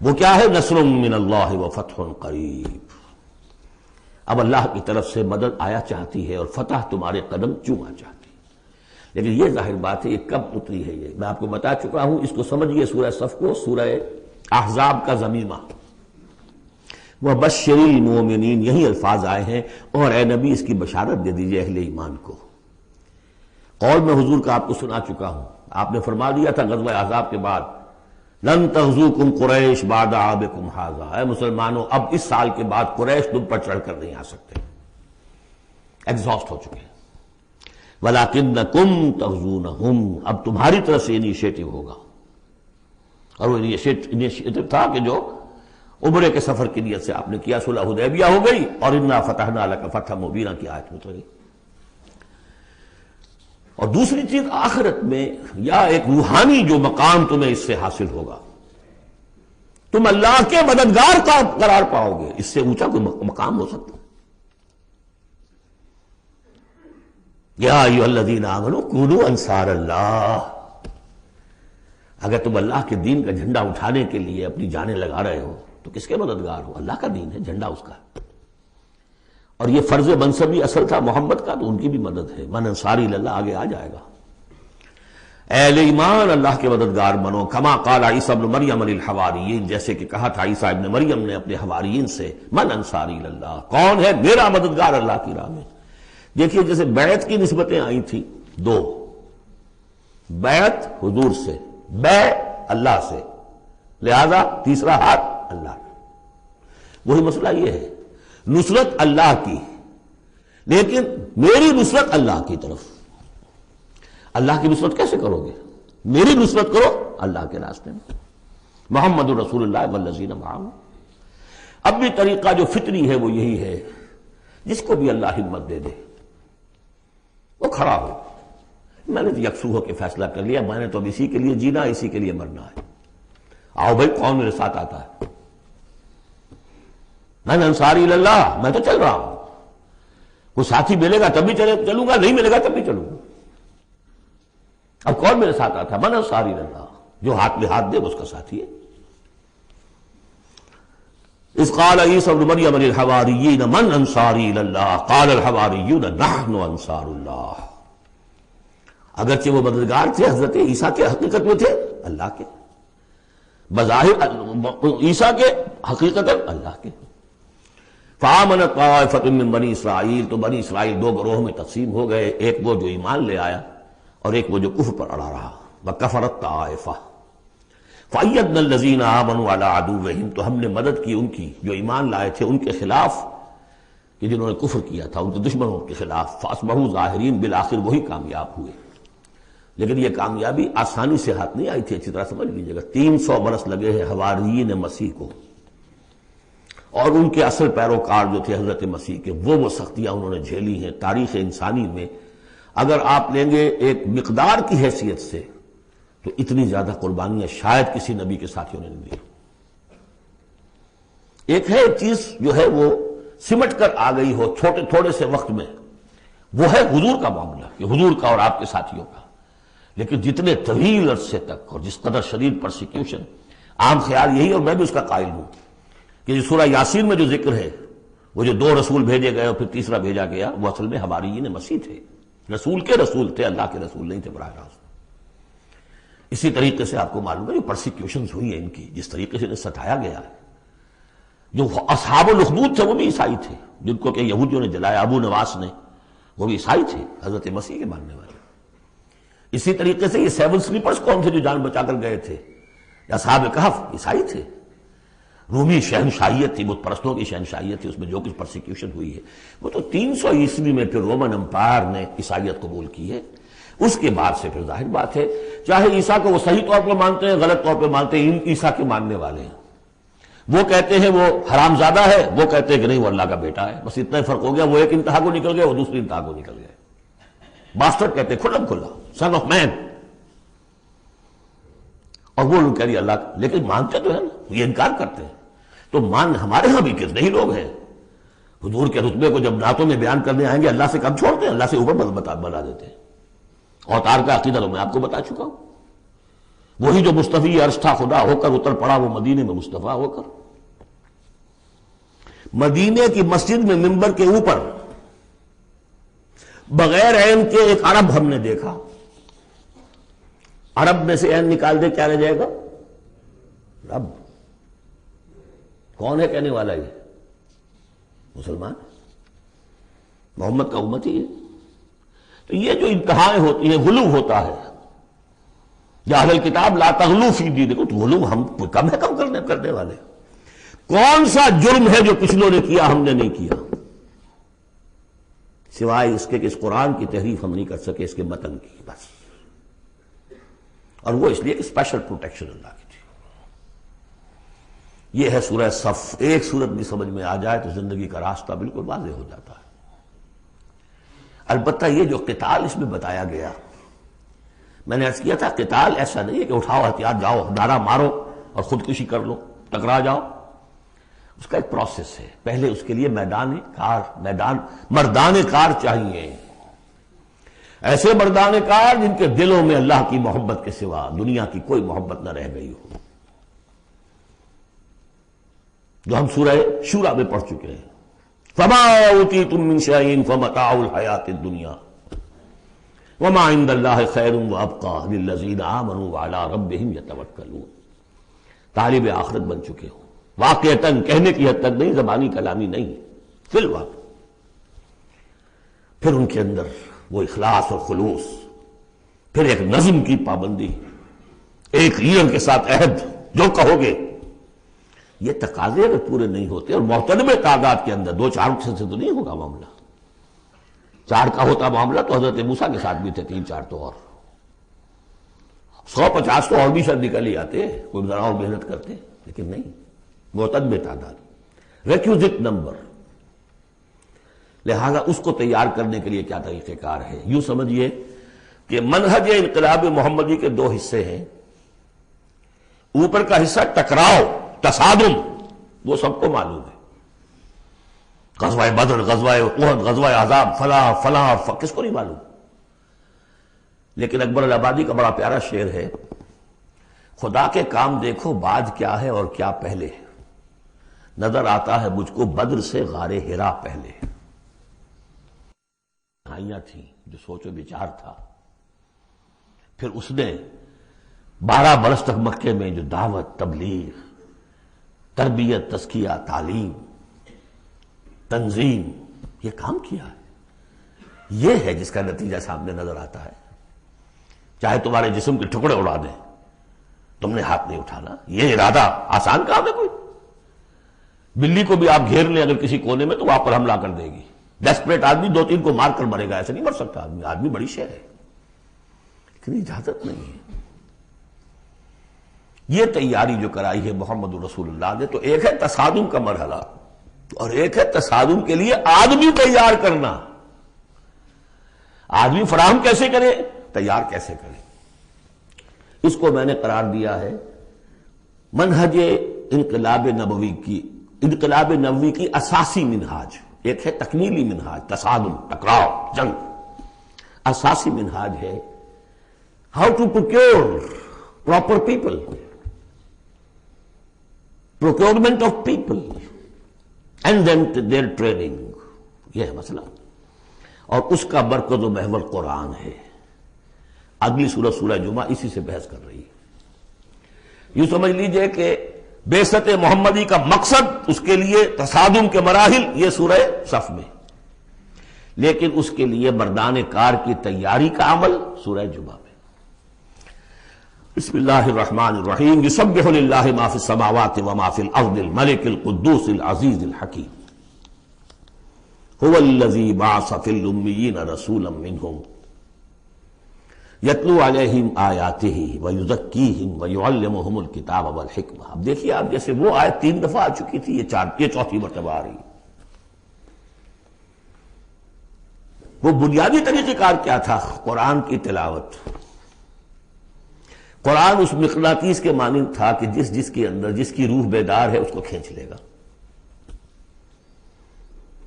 وہ کیا ہے؟ نصر من اللہ وفتح قریب. اب اللہ کی طرف سے مدد آیا چاہتی ہے اور فتح تمہارے قدم چوما چاہتی ہے. لیکن یہ ظاہر بات ہے یہ کب اتری ہے؟ یہ میں آپ کو بتا چکا ہوں. اس کو سمجھیے سورہ صف کو سورہ احزاب کا ضمیمہ. وَبَشِّرِ الْمُؤْمِنِينَ، یہی الفاظ آئے ہیں، اور اے نبی اس کی بشارت دے دیجئے اہل ایمان کو. قول میں حضور کا آپ کو سنا چکا ہوں. آپ نے فرما دیا تھا غزوہ احزاب کے بعد، لن تغزوکم قریش بعد عامکم ھذا، اے مسلمانوں اب اس سال کے بعد قریش تم پر چڑھ کر نہیں آ سکتے، ایگزاسٹ ہو چکے ہیں. وَلَٰكِنَّکُمْ تَغْزُونَہُمْ، اب تمہاری طرف سے انیشیٹو ہوگا. اور وہ انیشیٹو تھا کہ جو عمرے کے سفر کی نیت سے آپ نے کیا. صلح حدیبیہ ہو گئی اور انا فتحنا لک فتحا مبینا کی آیت اتری. اور دوسری چیز آخرت میں یا ایک روحانی جو مقام تمہیں اس سے حاصل ہوگا، تم اللہ کے مددگار کا قرار پاؤ گے. اس سے اونچا کوئی مقام ہو سکتا؟ یا ایھا الذین آمنوا کونوا انصار اللہ، اگر تم اللہ کے دین کا جھنڈا اٹھانے کے لیے اپنی جانیں لگا رہے ہو تو کس کے مددگار ہو؟ اللہ کا دین ہے، جھنڈا اس کا ہے. اور یہ فرض منصبی اصل تھا محمد کا، تو ان کی بھی مدد ہے. من انصاری اللہ آگے آ جائے گا. اہل ایمان اللہ کے مددگار بنو. کما قال عیسیٰ ابن مریم للحواریین، جیسے کہ کہا تھا عیسیٰ ابن مریم نے اپنے حواریین سے، من انصاری اللہ، کون ہے میرا مددگار اللہ کی راہ میں. دیکھیے جیسے بیعت کی نسبتیں آئی تھیں دو، بیعت حضور سے، بیع اللہ سے، لہذا تیسرا ہاتھ اللہ. وہی مسئلہ یہ ہے، نصرت اللہ کی، لیکن میری نصرت اللہ کی طرف. اللہ کی نصرت کیسے کرو گے؟ میری نصرت کرو اللہ کے راستے میں. محمد رسول اللہ والذین معہ. اب بھی طریقہ جو فطری ہے وہ یہی ہے، جس کو بھی اللہ ہمت دے دے وہ کھڑا ہو. میں نے تو یکسو ہو کے فیصلہ کر لیا، میں نے تو اب اسی کے لیے جینا، اسی کے لیے مرنا ہے. آؤ بھائی کون میرے ساتھ آتا ہے؟ میں انصاری اللہ، میں تو چل رہا ہوں. کوئی ساتھی ملے گا تب بھی چلوں گا، نہیں ملے گا تب بھی چلوں گا. اب کون میرے ساتھ آتا ہے؟ من انصاری اللہ، جو ہاتھ میں ہاتھ دے وہ اس کا ساتھی ہے. اذ قال عیسیٰ ابن مریم للحواریین من انصاری اللہ قال الحواریون نحن انصار اللہ. اگرچہ وہ مددگار تھے حضرت عیسیٰ کے، حقیقت میں تھے اللہ کے، بظاہر عیسیٰ کے، حقیقت اللہ کے. فآمنت طائفۃ من بنی اسرائیل، تو بنی اسرائیل دو گروہ میں تقسیم ہو گئے، ایک وہ جو ایمان لے آیا اور ایک وہ جو کفر پر اڑا رہا. وکفرت طائفہ فأیدنا الذین آمنوا علی عدوہم، تو ہم نے مدد کی ان کی جو ایمان لائے تھے ان کے خلاف کہ جنہوں نے کفر کیا تھا، ان کے دشمنوں کے خلاف. فاصبحوا ظاہرین، بالآخر وہی کامیاب ہوئے. لیکن یہ کامیابی آسانی سے ہاتھ نہیں آئی تھی، اچھی طرح سمجھ لیجیے گا. 300 برس لگے ہیں حواریین مسیح کو، اور ان کے اصل پیروکار جو تھے حضرت مسیح کے، وہ سختیاں انہوں نے جھیلی ہیں. تاریخ انسانی میں اگر آپ لیں گے ایک مقدار کی حیثیت سے تو اتنی زیادہ قربانیاں شاید کسی نبی کے ساتھیوں نے نہیں دی. ایک ہے چیز جو ہے وہ سمٹ کر آ گئی ہو تھوڑے سے وقت میں، وہ ہے حضور کا معاملہ، کہ حضور کا اور آپ کے ساتھیوں کا. لیکن جتنے طویل عرصے تک اور جس قدر شدید پرسیکیوشن، عام خیال یہی، اور میں بھی اس کا قائل ہوں، کہ سورہ یاسین میں جو ذکر ہے، وہ جو 2 رسول بھیجے گئے اور پھر تیسرا بھیجا گیا، وہ اصل میں حواریین مسیح تھے. رسول کے رسول تھے، اللہ کے رسول نہیں تھے براہ راست. اسی طریقے سے آپ کو معلوم ہے جو پرسیکیوشنز ہوئی ہیں ان کی، جس طریقے سے انہیں ستایا گیا ہے. جو اصحاب الاخدود تھے وہ بھی عیسائی تھے، جن کو کہ یہودیوں نے جلایا، ابو نواس نے، وہ بھی عیسائی تھے، حضرت مسیح کے ماننے والے. اسی طریقے سے یہ 7 سلیپرز کون تھے جو جان بچا کر گئے تھے؟ اصحاب کہف عیسائی تھے. رومی شہنشاہیت تھی، بت پرستوں کی شہنشاہیت تھی، اس میں جو کچھ پرسیکیوشن ہوئی ہے وہ تو 300 عیسوی میں پھر رومن امپائر نے عیسائیت قبول کی ہے. اس کے بعد سے پھر ظاہر بات ہے، چاہے عیسیٰ کو وہ صحیح طور پر مانتے ہیں، غلط طور پر مانتے ہیں، عیسیٰ کے ماننے والے ہیں. وہ کہتے ہیں وہ حرام زادہ ہے، وہ کہتے ہیں کہ نہیں وہ اللہ کا بیٹا ہے. بس اتنا ہی فرق ہو گیا، وہ ایک انتہا کو نکل گئے، وہ دوسری انتہا کو نکل گئے. باسٹرڈ کہتے ہیں کھلم کھلا، سن آف مین. اور وہ لوگ کہہ رہی اللہ کا، لیکن مانتے تو ہے نا، یہ انکار کرتے ہیں. تو مان ہمارے ہاں بھی کتنے ہی لوگ ہیں حضور کے رتبے کو جب نعتوں میں بیان کرنے آئیں گے اللہ سے کم چھوڑتے ہیں، اللہ سے اوپر بنا دیتے ہیں۔ اوتار کا عقیدہ تو میں آپ کو بتا چکا ہوں، وہی جو مصطفی عرش تھا خدا ہو کر اتر پڑا وہ مدینے میں مصطفیٰ ہو کر۔ مدینے کی مسجد میں ممبر کے اوپر بغیر عین کے ایک عرب ہم نے دیکھا، عرب میں سے عین نکال دے کیا رہ جائے گا؟ رب۔ کون ہے کہنے والا؟ یہ مسلمان، محمد کا امتی ہے۔ تو یہ جو انتہائیں ہوتی ہیں، غلو ہوتا ہے، یا اہل کتاب لا تغلو فی دینکم، تو غلو ہم کم ہے کم کرنے والے۔ کون سا جرم ہے جو پچھلوں نے کیا ہم نے نہیں کیا، سوائے اس کے کہ اس قرآن کی تحریف ہم نہیں کر سکے، اس کے متن کی، بس۔ اور وہ اس لیے کہ اسپیشل پروٹیکشن اللہ کی تھی۔ یہ ہے سورہ صف۔ ایک سورت بھی سمجھ میں آ جائے تو زندگی کا راستہ بالکل واضح ہو جاتا ہے۔ البتہ یہ جو قتال اس میں بتایا گیا، میں نے عرض کیا تھا قتال ایسا نہیں ہے کہ اٹھاؤ ہتھیار جاؤ نعرہ مارو اور خودکشی کر لو، ٹکرا جاؤ۔ اس کا ایک پروسیس ہے، پہلے اس کے لیے مردان کار چاہیے، ایسے مردان کار جن کے دلوں میں اللہ کی محبت کے سوا دنیا کی کوئی محبت نہ رہ گئی ہو، جو ہم سورہ شورى میں پڑھ چکے ہیں۔ فَمَا أُوتِيتُم مِّن شَيْءٍ فَمَتَاعُ الْحَيَاةِ الدُّنْيَا وَمَا عِندَ اللَّهِ خَيْرٌ وَأَبْقَىٰ لِلَّذِينَ آمَنُوا وَعَلَىٰ رَبِّهِمْ يَتَوَكَّلُونَ۔ طالب آخرت بن چکے ہو، واقعتاً کہنے کی حد تک نہیں، زبانی کلامی نہیں، فی الواقع۔ پھر ان کے اندر وہ اخلاص اور خلوص، پھر ایک نظم کی پابندی، ایک لیڈر کے ساتھ عہد، جو کہو گے۔ یہ تقاضے اگر پورے نہیں ہوتے، اور محترم تعداد کے اندر 2-4 سے تو نہیں ہوگا معاملہ۔ 4 کا ہوتا معاملہ تو حضرت موسیٰ کے ساتھ بھی تھے، 3-4 تو اور 150 تو اور بھی شاید نکل ہی آتے، کوئی ذرا اور محنت کرتے، لیکن نہیں، معتدل تعداد، ریکوزٹ نمبر۔ لہذا اس کو تیار کرنے کے لیے کیا طریقہ کار ہے؟ یوں سمجھیے کہ منہج انقلاب محمدی کے 2 حصے ہیں۔ اوپر کا حصہ ٹکراؤ، تصادم، وہ سب کو معلوم ہے، غزوہ بدر، غزوہ احد، غزوہ احزاب، فلاں کس کو نہیں معلوم؟ لیکن اکبر الآبادی کا بڑا پیارا شعر ہے، خدا کے کام دیکھو بعد کیا ہے اور کیا پہلے، نظر آتا ہے مجھ کو بدر سے غار حرا پہلے۔ کہانیاں تھیں، جو سوچ و بچار تھا۔ پھر اس نے 12 برس تک مکے میں جو دعوت، تبلیغ، تربیت، تزکیہ، تعلیم، تنظیم، یہ کام کیا ہے۔ یہ ہے جس کا نتیجہ سامنے نظر آتا ہے۔ چاہے تمہارے جسم کے ٹکڑے اڑا دیں، تم نے ہاتھ نہیں اٹھانا۔ یہ ارادہ آسان کام ہے کوئی؟ بلی کو بھی آپ گھیر لیں اگر کسی کونے میں تو وہ آپ پر حملہ کر دے گی۔ ڈیسپریٹ آدمی 2-3 کو مار کر مرے گا، ایسے نہیں مر سکتا آدمی۔ آدمی بڑی شے ہے، لیکن اجازت نہیں ہے۔ یہ تیاری جو کرائی ہے محمد رسول اللہ نے، تو ایک ہے تصادم کا مرحلہ، اور ایک ہے تصادم کے لیے آدمی تیار کرنا۔ آدمی فراہم کیسے کرے، تیار کیسے کرے، اس کو میں نے قرار دیا ہے منہج انقلاب نبوی کی اساسی منہاج۔ ایک ہے تکمیلی منہاج، تصادم، ٹکراؤ، جنگ۔ اساسی منہاج ہے how to procure proper people, procurement of people and then their training۔ یہ ہے مسئلہ، اور اس کا مرکز و محور قرآن ہے۔ اگلی سورہ، سورہ جمعہ، اسی سے بحث کر رہی ہے۔ یوں سمجھ لیجئے کہ بعثت محمدی کا مقصد، اس کے لیے تصادم کے مراحل، یہ سورہ صف میں، لیکن اس کے لیے مردان کار کی تیاری کا عمل سورہ جمعہ میں۔ بسم اللہ الرحمن الرحیم۔ یسبح للہ ما فی السماوات وما فی الارض الملک القدوس العزیز الحکیم۔ هو الذی بعث فی الامیین رسولا منہم یتلو علیہم آیاتہ ویزکیہم ویعلمہم الکتاب والحکمہ۔ اب دیکھیے آپ، جیسے وہ آیت 3 دفعہ آ چکی تھی، یہ 4تھی مرتبہ آ رہی۔ وہ بنیادی طریقہ کار کیا تھا؟ قرآن کی تلاوت، قرآن اس مقناطیس کے مانند تھا کہ جس کے اندر جس کی روح بیدار ہے اس کو کھینچ لے گا.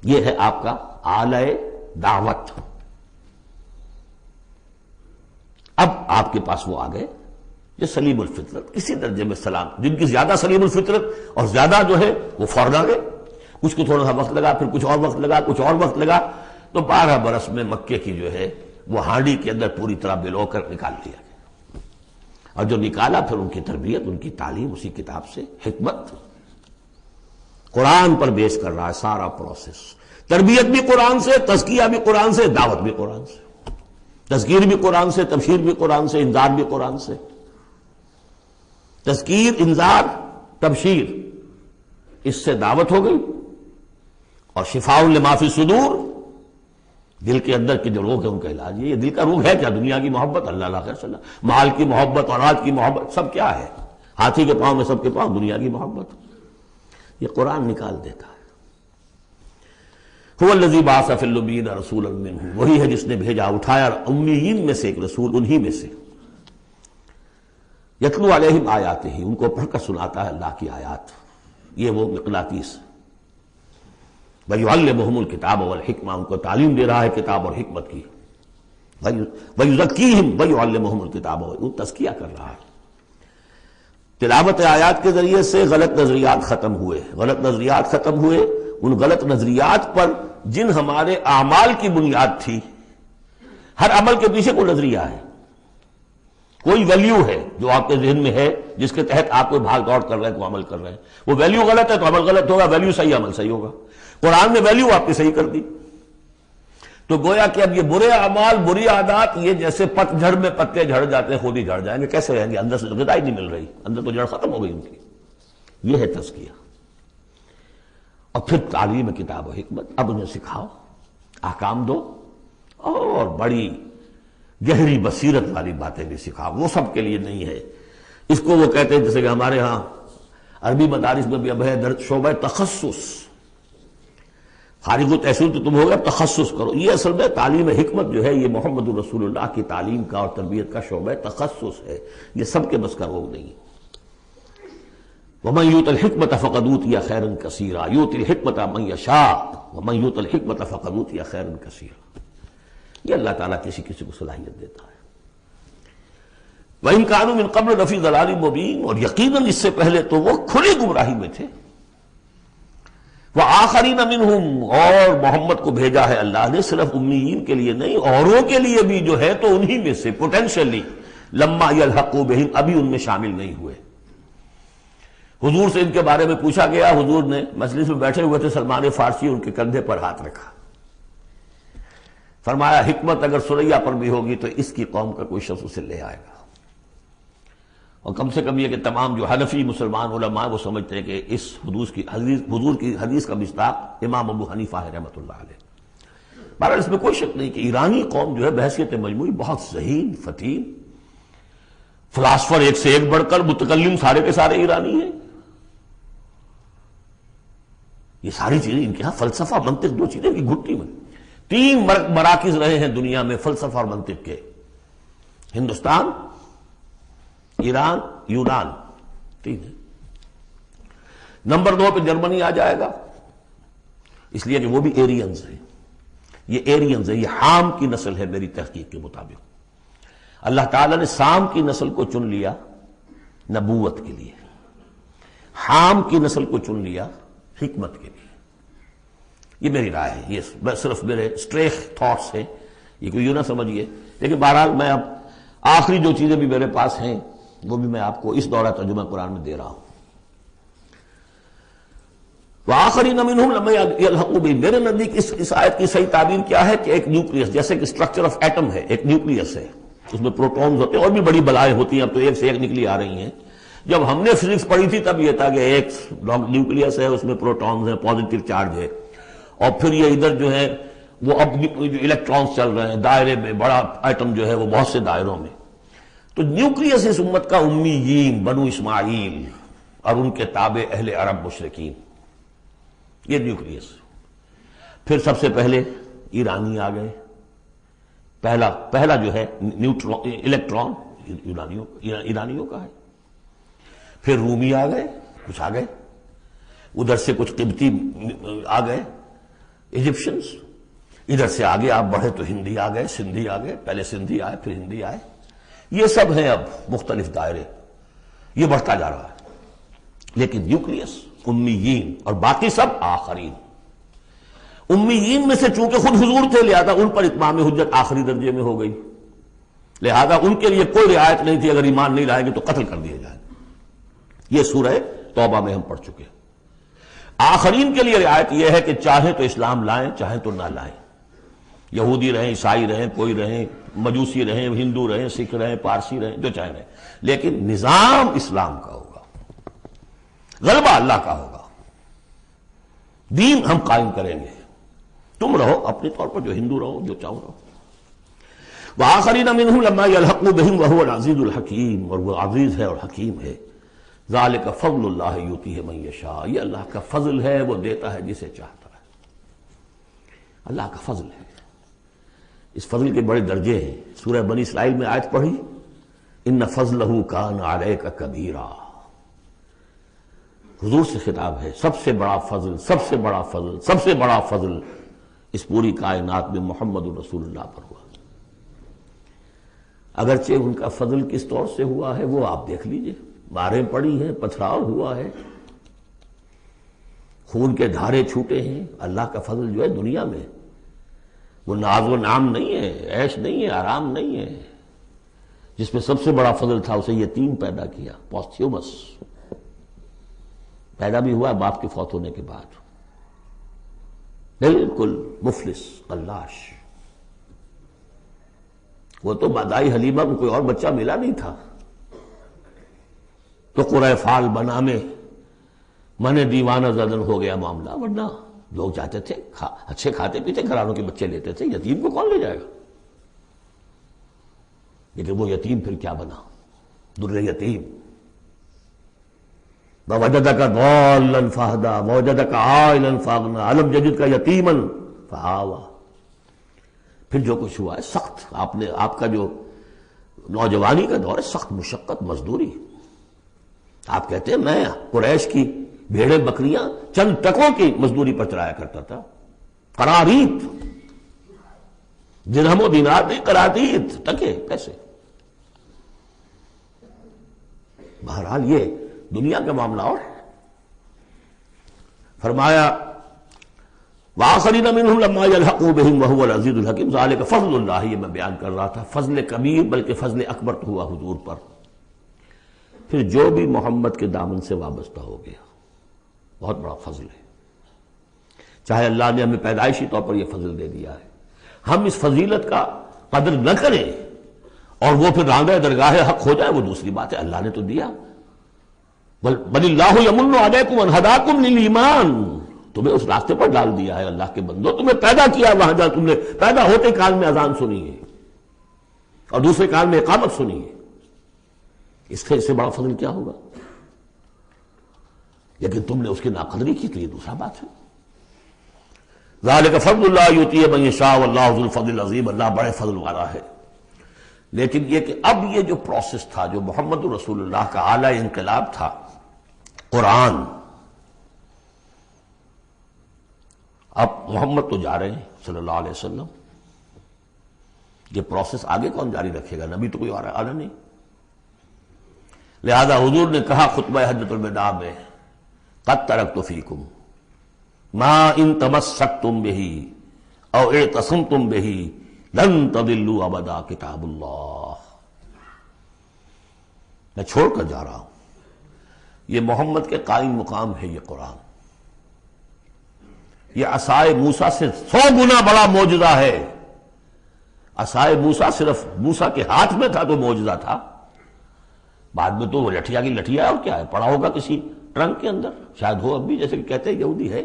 یہ ہے آپ کا آلہ دعوت. اب آپ کے پاس وہ آ گئے جو سلیم الفطرت، کسی درجے میں سلام، جن کی زیادہ سلیم الفطرت اور زیادہ جو ہے وہ فوراً آ گئے. کچھ کو تھوڑا سا وقت لگا، پھر کچھ اور وقت لگا، کچھ اور وقت لگا، تو 12 برس میں مکے کی جو ہے وہ ہانڈی کے اندر پوری طرح بلو کر نکال دیا گیا. اور جو نکالا پھر ان کی تربیت، ان کی تعلیم اسی کتاب سے، حکمت قرآن پر بیس کر رہا ہے سارا پروسیس. تربیت بھی قرآن سے، تزکیہ بھی قرآن سے، دعوت بھی قرآن سے، تذکیر بھی قرآن سے، تبشیر بھی قرآن سے، انذار بھی قرآن سے. تذکیر، انذار، تبشیر، اس سے دعوت ہو گئی. اور شفاء لما فی الصدور، دل کے اندر کی جو روگ ہے ان کا علاج. یہ دل کا روگ ہے کیا؟ دنیا کی محبت، اللہ لا خیر صلی اللہ، مال کی محبت، اولاد کی محبت، سب کیا ہے؟ ہاتھی کے پاؤں میں سب کے پاؤں دنیا کی محبت. یہ قرآن نکال دیتا ہے. هو الذی بعث فی الامیین رسولا منہم، وہی ہے جس نے بھیجا، اٹھایا امیین میں سے ایک رسول، انہی میں سے. یتلو علیہم آیاتہ، ان کو پڑھ کر سناتا ہے اللہ کی آیات. یہ وہ مقناطیس. وَيُعَلِّمُهُمُ الْكِتَابَ وَالْحِكْمَةَ، ان کو تعلیم دے رہا ہے کتاب اور حکمت کی. وَيُزَكِّيهِمْ وَيُعَلِّمُهُمُ الْكِتَابَ، وہ تزکیہ کر رہا ہے. تلاوت آیات کے ذریعے سے غلط نظریات ختم ہوئے. غلط نظریات ختم ہوئے. ان غلط نظریات پر جن ہمارے اعمال کی بنیاد تھی، ہر عمل کے پیچھے کوئی نظریہ ہے، کوئی ویلیو ہے جو آپ کے ذہن میں ہے، جس کے تحت آپ کوئی بھاگ دوڑ کر رہے ہیں، کوئی عمل کر رہے ہیں. وہ ویلیو غلط ہے تو عمل غلط ہوگا، ویلیو صحیح عمل صحیح ہوگا. قرآن نے ویلیو آپ کی صحیح کر دی. تو گویا کہ اب یہ برے اعمال، بری عادات، یہ جیسے پت جھڑ میں پتے جھڑ جاتے ہیں، خود ہی جھڑ جائیں گے. کیسے رہیں گے؟ اندر سے غذا ہی نہیں مل رہی، اندر تو جڑ ختم ہو گئی ان کی. یہ ہے تزکیہ. اور پھر تعلیم کتاب و حکمت. اب انہیں سکھاؤ، احکام دو، اور بڑی گہری بصیرت والی باتیں بھی سکھاؤ. وہ سب کے لیے نہیں ہے. اس کو وہ کہتے ہیں جیسے کہ ہمارے ہاں عربی مدارس میں بھی اب ہے شعبہ تخصص. فارغ التحصیل تو تم ہو گئے، اب تخصص کرو. یہ اصل میں تعلیم حکمت جو ہے، یہ محمد رسول اللہ کی تعلیم کا اور تربیت کا شعبہ تخصص ہے. یہ سب کے بس کا روگ نہیں. وَمَن يُؤْتَ الْحِكْمَةَ فَقَدْ أُوتِيَ خَيْرًا كَثِيرًا يُؤْتِي الْحِكْمَةَ مَن يَشَاءُ وَمَن يُؤْتَ الْحِكْمَةَ فَقَدْ أُوتِيَ خَيْرًا كَثِيرًا. یہ اللہ تعالیٰ کسی کسی کو صلاحیت دیتا ہے. وَإِن كَانُوا مِن قَبْلُ لَفِي ضَلَالٍ مُبِينٍ، اور یقیناً اس سے پہلے تو وہ کھلی گمراہی میں تھے. وَآخَرِينَ مِنْهُمْ، اور محمد کو بھیجا ہے اللہ نے صرف امیین کے لیے نہیں، اوروں کے لیے بھی جو ہے تو انہی میں سے پوٹینشلی لما يلحقوا بهم، ابھی ان میں شامل نہیں ہوئے. حضور سے ان کے بارے میں پوچھا گیا. حضور نے مجلس میں بیٹھے ہوئے تھے، سلمان فارسی، ان کے کندھے پر ہاتھ رکھا، فرمایا حکمت اگر سریا پر بھی ہوگی تو اس کی قوم کا کوئی شخص اسے لے آئے گا. اور کم سے کم یہ کہ تمام جو حنفی مسلمان علماء وہ سمجھتے ہیں کہ اس حضور کی حدیث کا مصداق امام ابو حنیفہ ہے رحمۃ اللہ علیہ. بہرحال اس میں کوئی شک نہیں کہ ایرانی قوم جو ہے بحیثیت مجموعی بہت ذہین، فتین، فلاسفر ایک سے ایک بڑھ کر، متکلم سارے کے سارے ایرانی ہیں. یہ ساری چیزیں ان کے ہاں فلسفہ، منطق، دو چیزیں کی گھٹی میں. 3 مراکز رہے ہیں دنیا میں فلسفہ اور منطق کے: ہندوستان، ایران، یونان. 3 ہے. نمبر 2 پہ جرمنی آ جائے گا، اس لیے کہ وہ بھی ایرینز ہیں. یہ ایرینز ہیں، یہ حام کی نسل ہے میری تحقیق کے مطابق. اللہ تعالیٰ نے سام کی نسل کو چن لیا نبوت کے لیے، حام کی نسل کو چن لیا حکمت کے لیے. یہ میری رائے ہے، یہ صرف میرے اسٹریک تھاٹس ہیں، یہ کوئی یوں نہ سمجھیے. لیکن بہرحال میں اب آخری جو چیزیں بھی میرے پاس ہیں وہ بھی میں آپ کو اس دورہ ترجمہ قرآن میں دے رہا ہوں. وآخرین منہم لما یلحقوا بہم، میرے نزدیک اس آیت کی صحیح تعبیر کیا ہے کہ ایک نیوکلیس، جیسے کہ اسٹرکچر آف ایٹم ہے، ایک نیوکلیس ہے، اس میں پروٹونز ہوتے ہیں، اور بھی بڑی بلائیں ہوتی ہیں، اب تو ایک سے ایک نکلی آ رہی ہیں. جب ہم نے فزکس پڑھی تھی تب یہ تھا کہ ایک نیوکلیس ہے، اس میں پروٹونز ہیں، پازیٹو چارج ہے، اور پھر یہ ادھر جو ہے وہ اب جو الیکٹرانز چل رہے ہیں دائرے میں، بڑا ایٹم جو ہے وہ بہت سے دائروں میں. تو نیوکلیس اس امت کا امیین، بنو اسماعیل اور ان کے تابع اہل عرب مشرکین، یہ نیوکلیس. پھر سب سے پہلے ایرانی آ گئے. پہلا جو ہے الیکٹران، ایرانیوں کا ہے. پھر رومی آ گئے، کچھ آ گئے، ادھر سے کچھ قبطی آ گئے، ایجپشنز. ادھر سے آگے آپ بڑھے تو ہندی آ گئے، سندھی آ گئے، پہلے سندھی آئے پھر ہندی آئے. یہ سب ہیں اب مختلف دائرے، یہ بڑھتا جا رہا ہے. لیکن نیوکلیس امیین اور باقی سب آخرین. امیین میں سے چونکہ خود حضور تھے لہذا ان پر اتمام حجت آخری درجے میں ہو گئی، لہذا ان کے لیے کوئی رعایت نہیں تھی، اگر ایمان نہیں لائیں گے تو قتل کر دیے جائیں. یہ سورہ توبہ میں ہم پڑھ چکے ہیں. آخرین کے لیے رعایت یہ ہے کہ چاہیں تو اسلام لائیں چاہیں تو نہ لائیں، یہودی رہیں، عیسائی رہیں، کوئی رہیں، مجوسی رہیں، ہندو رہیں، سکھ رہیں، پارسی رہیں، جو چاہیں رہیں، لیکن نظام اسلام کا ہوگا، غلبہ اللہ کا ہوگا، دین ہم قائم کریں گے. تم رہو اپنے طور پر جو ہندو رہو، جو چاہو رہو. وآخرین منہم لما یلحقوا بہم وہو العزیز الحکیم، اور وہ عزیز ہے اور حکیم ہے. ذالک فضل اللہ یؤتیہ من یشاء، یہ اللہ کا فضل ہے، وہ دیتا ہے جسے چاہتا ہے. اللہ کا فضل ہے. اس فضل کے بڑے درجے ہیں. سورہ بنی اسرائیل میں آیت پڑھی، ان فضلہ کان علیک کبیرا. حضور سے خطاب ہے، سب سے بڑا فضل، سب سے بڑا فضل، سب سے بڑا فضل اس پوری کائنات میں محمد رسول اللہ پر ہوا. اگرچہ ان کا فضل کس طور سے ہوا ہے وہ آپ دیکھ لیجئے. ماریں پڑی ہیں، پتھراؤ ہوا ہے، خون کے دھارے چھوٹے ہیں. اللہ کا فضل جو ہے دنیا میں وہ ناز و نعام نہیں ہے، عیش نہیں ہے، آرام نہیں ہے. جس میں سب سے بڑا فضل تھا اسے یتیم پیدا کیا، پوستھیومس پیدا بھی ہوا باپ کے فوت ہونے کے بعد، بالکل مفلس قلاش. وہ تو مادائی حلیمہ کو کوئی اور بچہ ملا نہیں تھا تو قرۂ فال بنا میں من دیوانہ زدن ہو گیا معاملہ. ورنہ لوگ جاتے تھے، اچھے کھاتے پیتے گھرانوں کے بچے لیتے تھے، یتیم کو کون لے جائے گا؟ لیکن وہ یتیم پھر کیا بنا؟ در یتیم. ووجدک ضالا فہدی ووجدک عائلا فاغنی الم یجدک یتیما فآوی. پھر جو کچھ ہوا ہے سخت، آپ کا جو نوجوانی کا دور ہے، سخت مشقت، مزدوری. آپ کہتے ہیں میں قریش کی بھیڑیں بکریاں چند ٹکوں کی مزدوری پر چلایا کرتا تھا. قرارید، درہم و دینار نہیں، قرارید، ٹکے پیسے. بہرحال یہ دنیا کا معاملہ اور ہے. فرمایا وآخرین منہم لما یلحقوا بہم وہو العزیز الحکیم. ذالک فضل اللہ، یہ میں بیان کر رہا تھا. فضل کبیر بلکہ فضل اکبر تو ہوا حضور پر. پھر جو بھی محمد کے دامن سے وابستہ ہو گیا، بہت بڑا فضل ہے. چاہے اللہ نے ہمیں پیدائشی طور پر یہ فضل دے دیا ہے، ہم اس فضیلت کا قدر نہ کریں اور وہ پھر راندہ درگاہ حق ہو جائے وہ دوسری بات ہے. اللہ نے تو دیا. بل اللہ یمن علیکم ان ہداکم للایمان، تمہیں اس راستے پر ڈال دیا ہے. اللہ کے بندو، تمہیں پیدا کیا وہاں جہاں تم نے پیدا ہوتے کال میں اذان سنی ہے اور دوسرے کال میں اقامت سنی ہے. اس سے بڑا فضل کیا ہوگا؟ لیکن تم نے اس کی ناقدری کی تو یہ دوسرا بات ہے. ذالک فضل اللہ یؤتیہ من یشاء واللہ ذو الفضل العظیم. اللہ بڑے فضل والا ہے. لیکن یہ کہ اب یہ جو پروسیس تھا، جو محمد رسول اللہ کا اعلی انقلاب تھا، قرآن، اب محمد تو جا رہے ہیں صلی اللہ علیہ وسلم، یہ پروسیس آگے کون جاری رکھے گا؟ نبی تو کوئی آ رہا نہیں. لہذا حضور نے کہا خطبہ حجۃ الوداع میں، قد ترکت فیکم ما ان تمسکتم بہ او اعتصمتم بہ لن تضلوا ابدا کتاب اللہ. میں چھوڑ کر جا رہا ہوں. یہ محمد کے قائم مقام ہے یہ قرآن. یہ عصائے موسیٰ سے 100 گنا بڑا معجزہ ہے. عصائے موسیٰ صرف موسیٰ کے ہاتھ میں تھا تو معجزہ تھا. بعد میں تو وہ لٹھیا کی لٹھیا ہے، اور کیا ہے، پڑا ہوگا کسی ٹرنک کے اندر، شاید ہو اب بھی، جیسے کہ کہتے ہیں یہودی ہے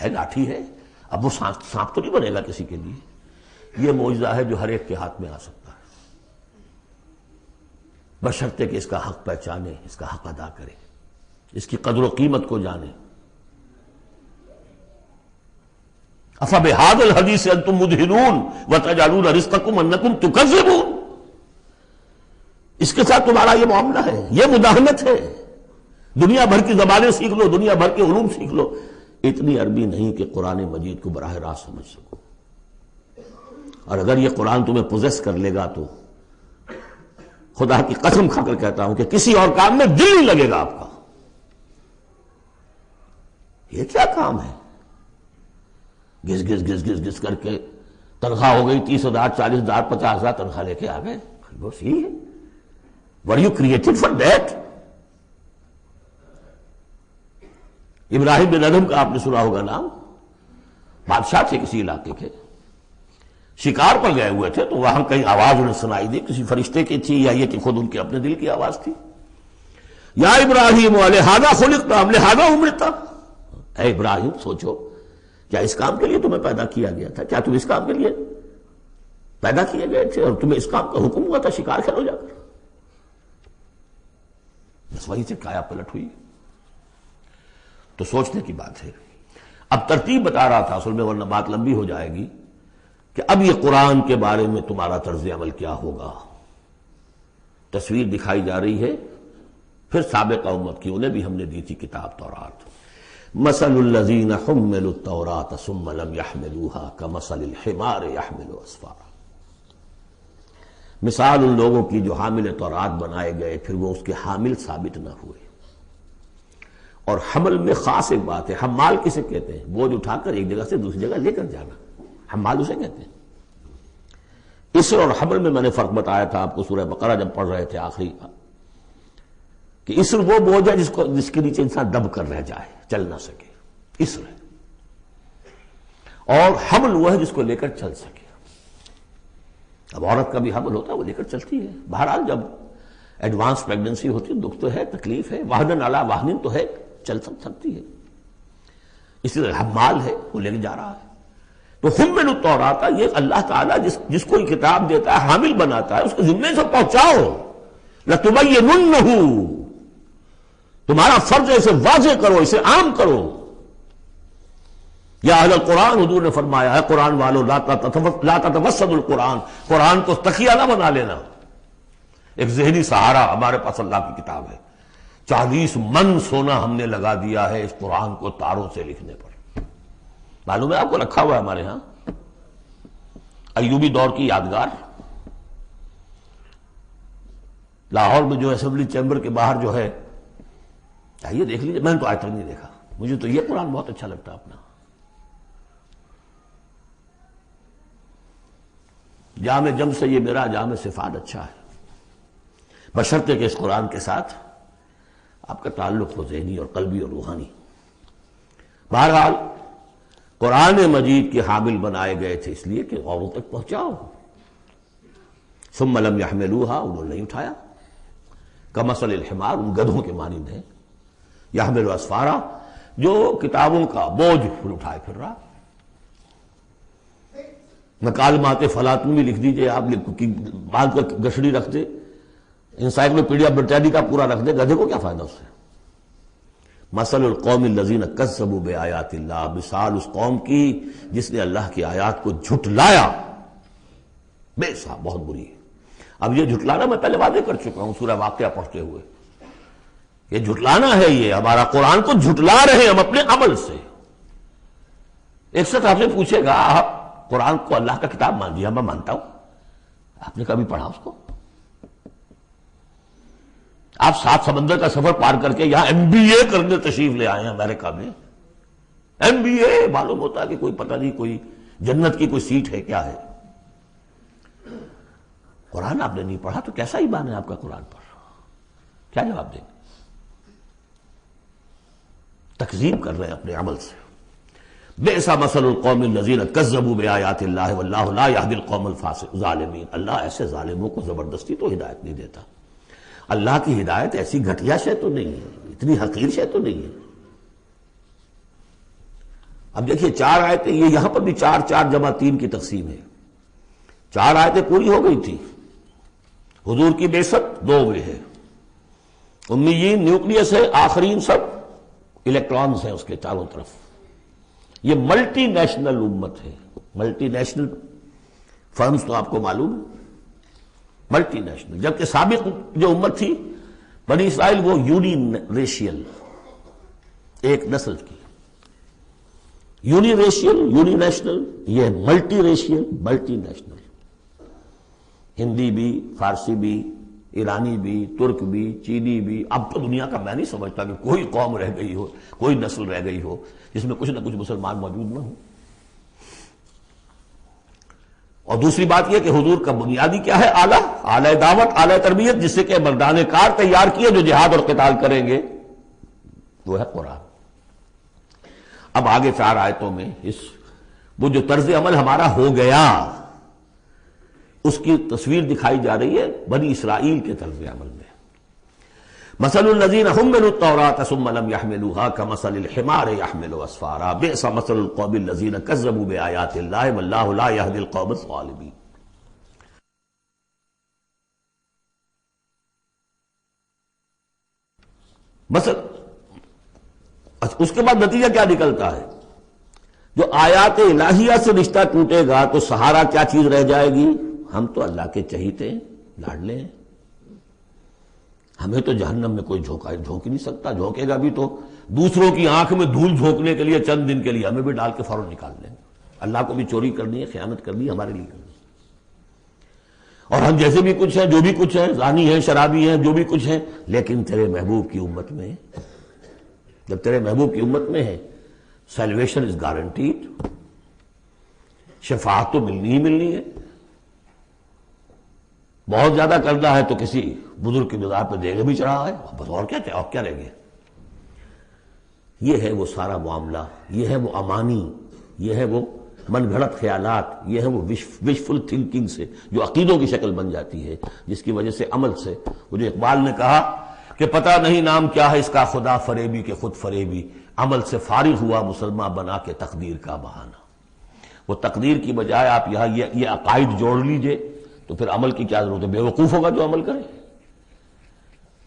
لاٹھی ہے. اب وہ سانپ تو نہیں بنے گا کسی کے لیے. یہ معجزہ ہے جو ہر ایک کے ہاتھ میں آ سکتا ہے، بشرطے کہ اس کا حق پہچانے، اس کا حق ادا کرے، اس کی قدر و قیمت کو جانے. افبہذا الحدیث انتم مدہنون وتجعلون رزقکم انکم تکذبون. اس کے ساتھ تمہارا یہ معاملہ ہے، یہ مداہنت ہے۔ دنیا بھر کی زبانیں سیکھ لو، دنیا بھر کے علوم سیکھ لو، اتنی عربی نہیں کہ قرآن مجید کو براہ راست سمجھ سکو۔ اور اگر یہ قرآن تمہیں پوزیس کر لے گا تو خدا کی قسم کھا کر کہتا ہوں کہ کسی اور کام میں دل نہیں لگے گا آپ کا۔ یہ کیا کام ہے؟ گھس گھس گھس گھس گھس کر کے تنخواہ ہو گئی 30,000 40,000 50,000 تنخواہ لے کے آ گئے، بس یہی ہے۔ Were you created for that؟ ابراہیم بن ادھم کا آپ نے سنا ہوگا نام، بادشاہ تھے کسی علاقے کے، شکار پر گئے ہوئے تھے تو وہاں کہیں آواز انہیں سنائی دی، کسی فرشتے کی تھی یا یہ کہ خود ان کے اپنے دل کی آواز تھی، یا ابراہیم لہذا خلقت ام لہذا امرت، اے ابراہیم سوچو کیا اس کام کے لیے تمہیں پیدا کیا گیا تھا؟ کیا تم اس کام کے لیے پیدا کیے گئے تھے اور تمہیں اس کام کا حکم ہوا تھا شکار کھیلو جا کر؟ بس وہی سے کایا پلٹ ہوئی۔ تو سوچنے کی بات ہے۔ اب ترتیب بتا رہا تھا اصل میں، ورنہ بات لمبی ہو جائے گی، کہ اب یہ قرآن کے بارے میں تمہارا طرز عمل کیا ہوگا۔ تصویر دکھائی جا رہی ہے پھر سابقہ امت کی، انہیں بھی ہم نے دی تھی کتاب تورات۔ مثل الذین حملوا التوراۃ ثم لم يحملوها كمثل الحمار يحمل اسفارا، مثال ان لوگوں کی جو حامل تورات بنائے گئے پھر وہ اس کے حامل ثابت نہ ہوئے۔ اور حمل میں خاص ایک بات ہے، حمال کسے کہتے ہیں؟ بوجھ اٹھا کر ایک جگہ سے دوسری جگہ لے کر جانا، حمال اسے کہتے ہیں۔ اسر اور حمل میں نے فرق بتایا تھا آپ کو سورہ بقرہ جب پڑھ رہے تھے آخری کا، کہ اسر وہ بوجھ ہے جس کے نیچے انسان دب کر رہ جائے، چل نہ سکے، اسر ہے، اور حمل وہ ہے جس کو لے کر چل سکے۔ اب عورت کا بھی حمل ہوتا ہے، وہ لے کر چلتی ہے۔ بہرحال جب ایڈوانس پریگننسی ہوتی ہے، دکھ تو ہے، تکلیف ہے، وہنن علی وہنن تو ہے، چل سکتی ہے۔ اسی طرح حمال ہے، وہ لے کے جا رہا ہے۔ تو حمل التوراۃ، یہ اللہ تعالیٰ جس کو یہ کتاب دیتا ہے، حامل بناتا ہے، اس کے ذمے سے پہنچاؤ۔ لتبیننہ، تمہارا فرض ہے اسے واضح کرو، اسے عام کرو۔ یا اہل القرآن، حضور نے فرمایا ہے قرآن والو لا تتوسد القرآن، قرآن کو تکیہ نہ بنا لینا۔ ایک ذہنی سہارا ہمارے پاس اللہ کی کتاب ہے، 40 من سونا ہم نے لگا دیا ہے اس قرآن کو تاروں سے لکھنے پر۔ معلوم ہے آپ کو، رکھا ہوا ہے ہمارے ہاں، ایوبی دور کی یادگار، لاہور میں جو اسمبلی چیمبر کے باہر جو ہے، آئیے دیکھ لیجیے، میں نے تو آج تک نہیں دیکھا، مجھے تو یہ قرآن بہت اچھا لگتا ہے اپنا۔ جامع جم سے یہ میرا جامع صفات اچھا ہے، بشرطے کہ اس قرآن کے ساتھ آپ کا تعلق ہو ذہنی اور قلبی اور روحانی۔ بہرحال قرآن مجید کے حامل بنائے گئے تھے اس لیے کہ اوروں تک پہنچاؤ۔ ثم لم يحملوها، انہوں نے نہیں اٹھایا۔ کمثل الحمار، ان گدھوں کے مانند ہیں، یحمل اسفارا، جو کتابوں کا بوجھ پھر اٹھائے پھر رہا۔ مکالمات فلاطون بھی لکھ دیجئے آپ، باندھ کر گشڑی رکھ دے، انسائکلوپیڈیا برٹانیکا پورا رکھ دے، گدھے کو کیا فائدہ اس سے؟ مثل القوم الذین کذبوا بآیات اللہ، مثال اس قوم کی جس نے اللہ کی آیات کو جھٹلایا، بے صاحب بہت بری ہے۔ اب یہ جھٹلانا میں پہلے واضح کر چکا ہوں سورہ واقعہ پڑھتے ہوئے، یہ جھٹلانا ہے، یہ ہمارا قرآن کو جھٹلا رہے ہیں ہم اپنے عمل سے۔ ایک شخص آپ سے پوچھے گا آپ قرآن کو اللہ کا کتاب مان لیا؟ میں مانتا ہوں۔ آپ نے کبھی پڑھا اس کو؟ آپ 7 سمندر کا سفر پار کر کے یہاں MBA کرنے تشریف لے آئے ہیں امریکہ میں، MBA معلوم ہوتا ہے کہ کوئی پتہ نہیں، کوئی جنت کی کوئی سیٹ ہے، کیا ہے؟ قرآن آپ نے نہیں پڑھا تو کیسا ایمان ہے آپ کا قرآن پر؟ کیا جواب دیں گے؟ تکذیب کر رہے ہیں اپنے عمل سے۔ بئس مثل القوم الذین کذبوا بآیات اللہ واللہ لا یہدی القوم الظالمین، اللہ ایسے ظالموں کو زبردستی تو ہدایت نہیں دیتا۔ اللہ کی ہدایت ایسی گھٹیا شے تو نہیں ہے، اتنی حقیر شے تو نہیں ہے۔ اب دیکھیے 4 آیتیں، یہ یہاں پر بھی 4 4 جمع 3 کی تقسیم ہے۔ 4 آیتیں پوری ہو گئی تھی، حضور کی بعثت 2 میں ہے، امیین نیوکلیس ہے، آخرین سب الیکٹرانز ہیں اس کے چاروں طرف۔ یہ ملٹی نیشنل امت ہے، ملٹی نیشنل فرمز تو آپ کو معلوم ہے، ملٹی نیشنل. جبکہ سابق جو امت تھی بنی اسرائیل وہ یونی ریشیل، ایک نسل کی. یونی ریشیل، یونی نیشنل، یہ multi racial, multi national. Hindi بھی، فارسی بھی، ایرانی بھی، ترک بھی، چینی بھی. اب تو دنیا کا میں نہیں سمجھتا کہ کوئی قوم رہ گئی ہو، کوئی نسل رہ گئی ہو جس میں کچھ نہ کچھ مسلمان موجود نہ ہوں. اور دوسری بات یہ کہ حضور کا بنیادی کیا ہے؟ اعلی دعوت، اعلی تربیت، جس سے کہ مردان کار تیار کیے جو جہاد اور قتال کریں گے، وہ ہے قرآن. اب آگے 4 آیتوں میں وہ جو طرز عمل ہمارا ہو گیا اس کی تصویر دکھائی جا رہی ہے بنی اسرائیل کے طرز عمل میں. مثل الذین حملوا التوراۃ ثم لم يحملوها كمثل الحمار يحمل اسفارا بئس مثل القوم الذین كذبوا بآیات اللہ واللہ لا يهدی القوم الظالمین. اس کے بعد نتیجہ کیا نکلتا ہے؟ جو آیات الہیہ سے رشتہ ٹوٹے گا تو سہارا کیا چیز رہ جائے گی؟ ہم تو اللہ کے چہیتے ہیں، لاڈلے ہیں، ہمیں تو جہنم میں کوئی جھونک ہی نہیں سکتا. جھونکے گا بھی تو دوسروں کی آنکھ میں دھول جھونکنے کے لیے چند دن کے لیے، ہمیں بھی ڈال کے فوراً نکال لیں. اللہ کو بھی چوری کرنی ہے، خیانت کرنی ہے، ہمارے لیے کرنی ہے. اور ہم جیسے بھی کچھ ہیں، جو بھی کچھ ہیں، زانی ہیں، شرابی ہیں، جو بھی کچھ ہیں، لیکن تیرے محبوب کی امت میں، جب تیرے محبوب کی امت میں ہے سیلویشن از گارنٹیڈ. شفاعت تو ملنی ہی ملنی ہے. بہت زیادہ قرضہ ہے تو کسی بزرگ کی مزار پہ دے گا بھی چڑھا ہے، بس اور کیا رہ گیا. یہ ہے وہ سارا معاملہ، یہ ہے وہ امانی، یہ ہے وہ من گھڑت خیالات، یہ ہے وہ وشفل تھنکنگ سے جو عقیدوں کی شکل بن جاتی ہے، جس کی وجہ سے عمل سے. وہ جو اقبال نے کہا کہ پتہ نہیں نام کیا ہے اس کا، خدا فریبی کہ خود فریبی، عمل سے فارغ ہوا مسلمان بنا کے تقدیر کا بہانہ. وہ تقدیر کی بجائے آپ یہاں یہ عقائد جوڑ لیجئے تو پھر عمل کی کیا ضرورت ہے؟ بے وقوف ہوگا جو عمل کرے.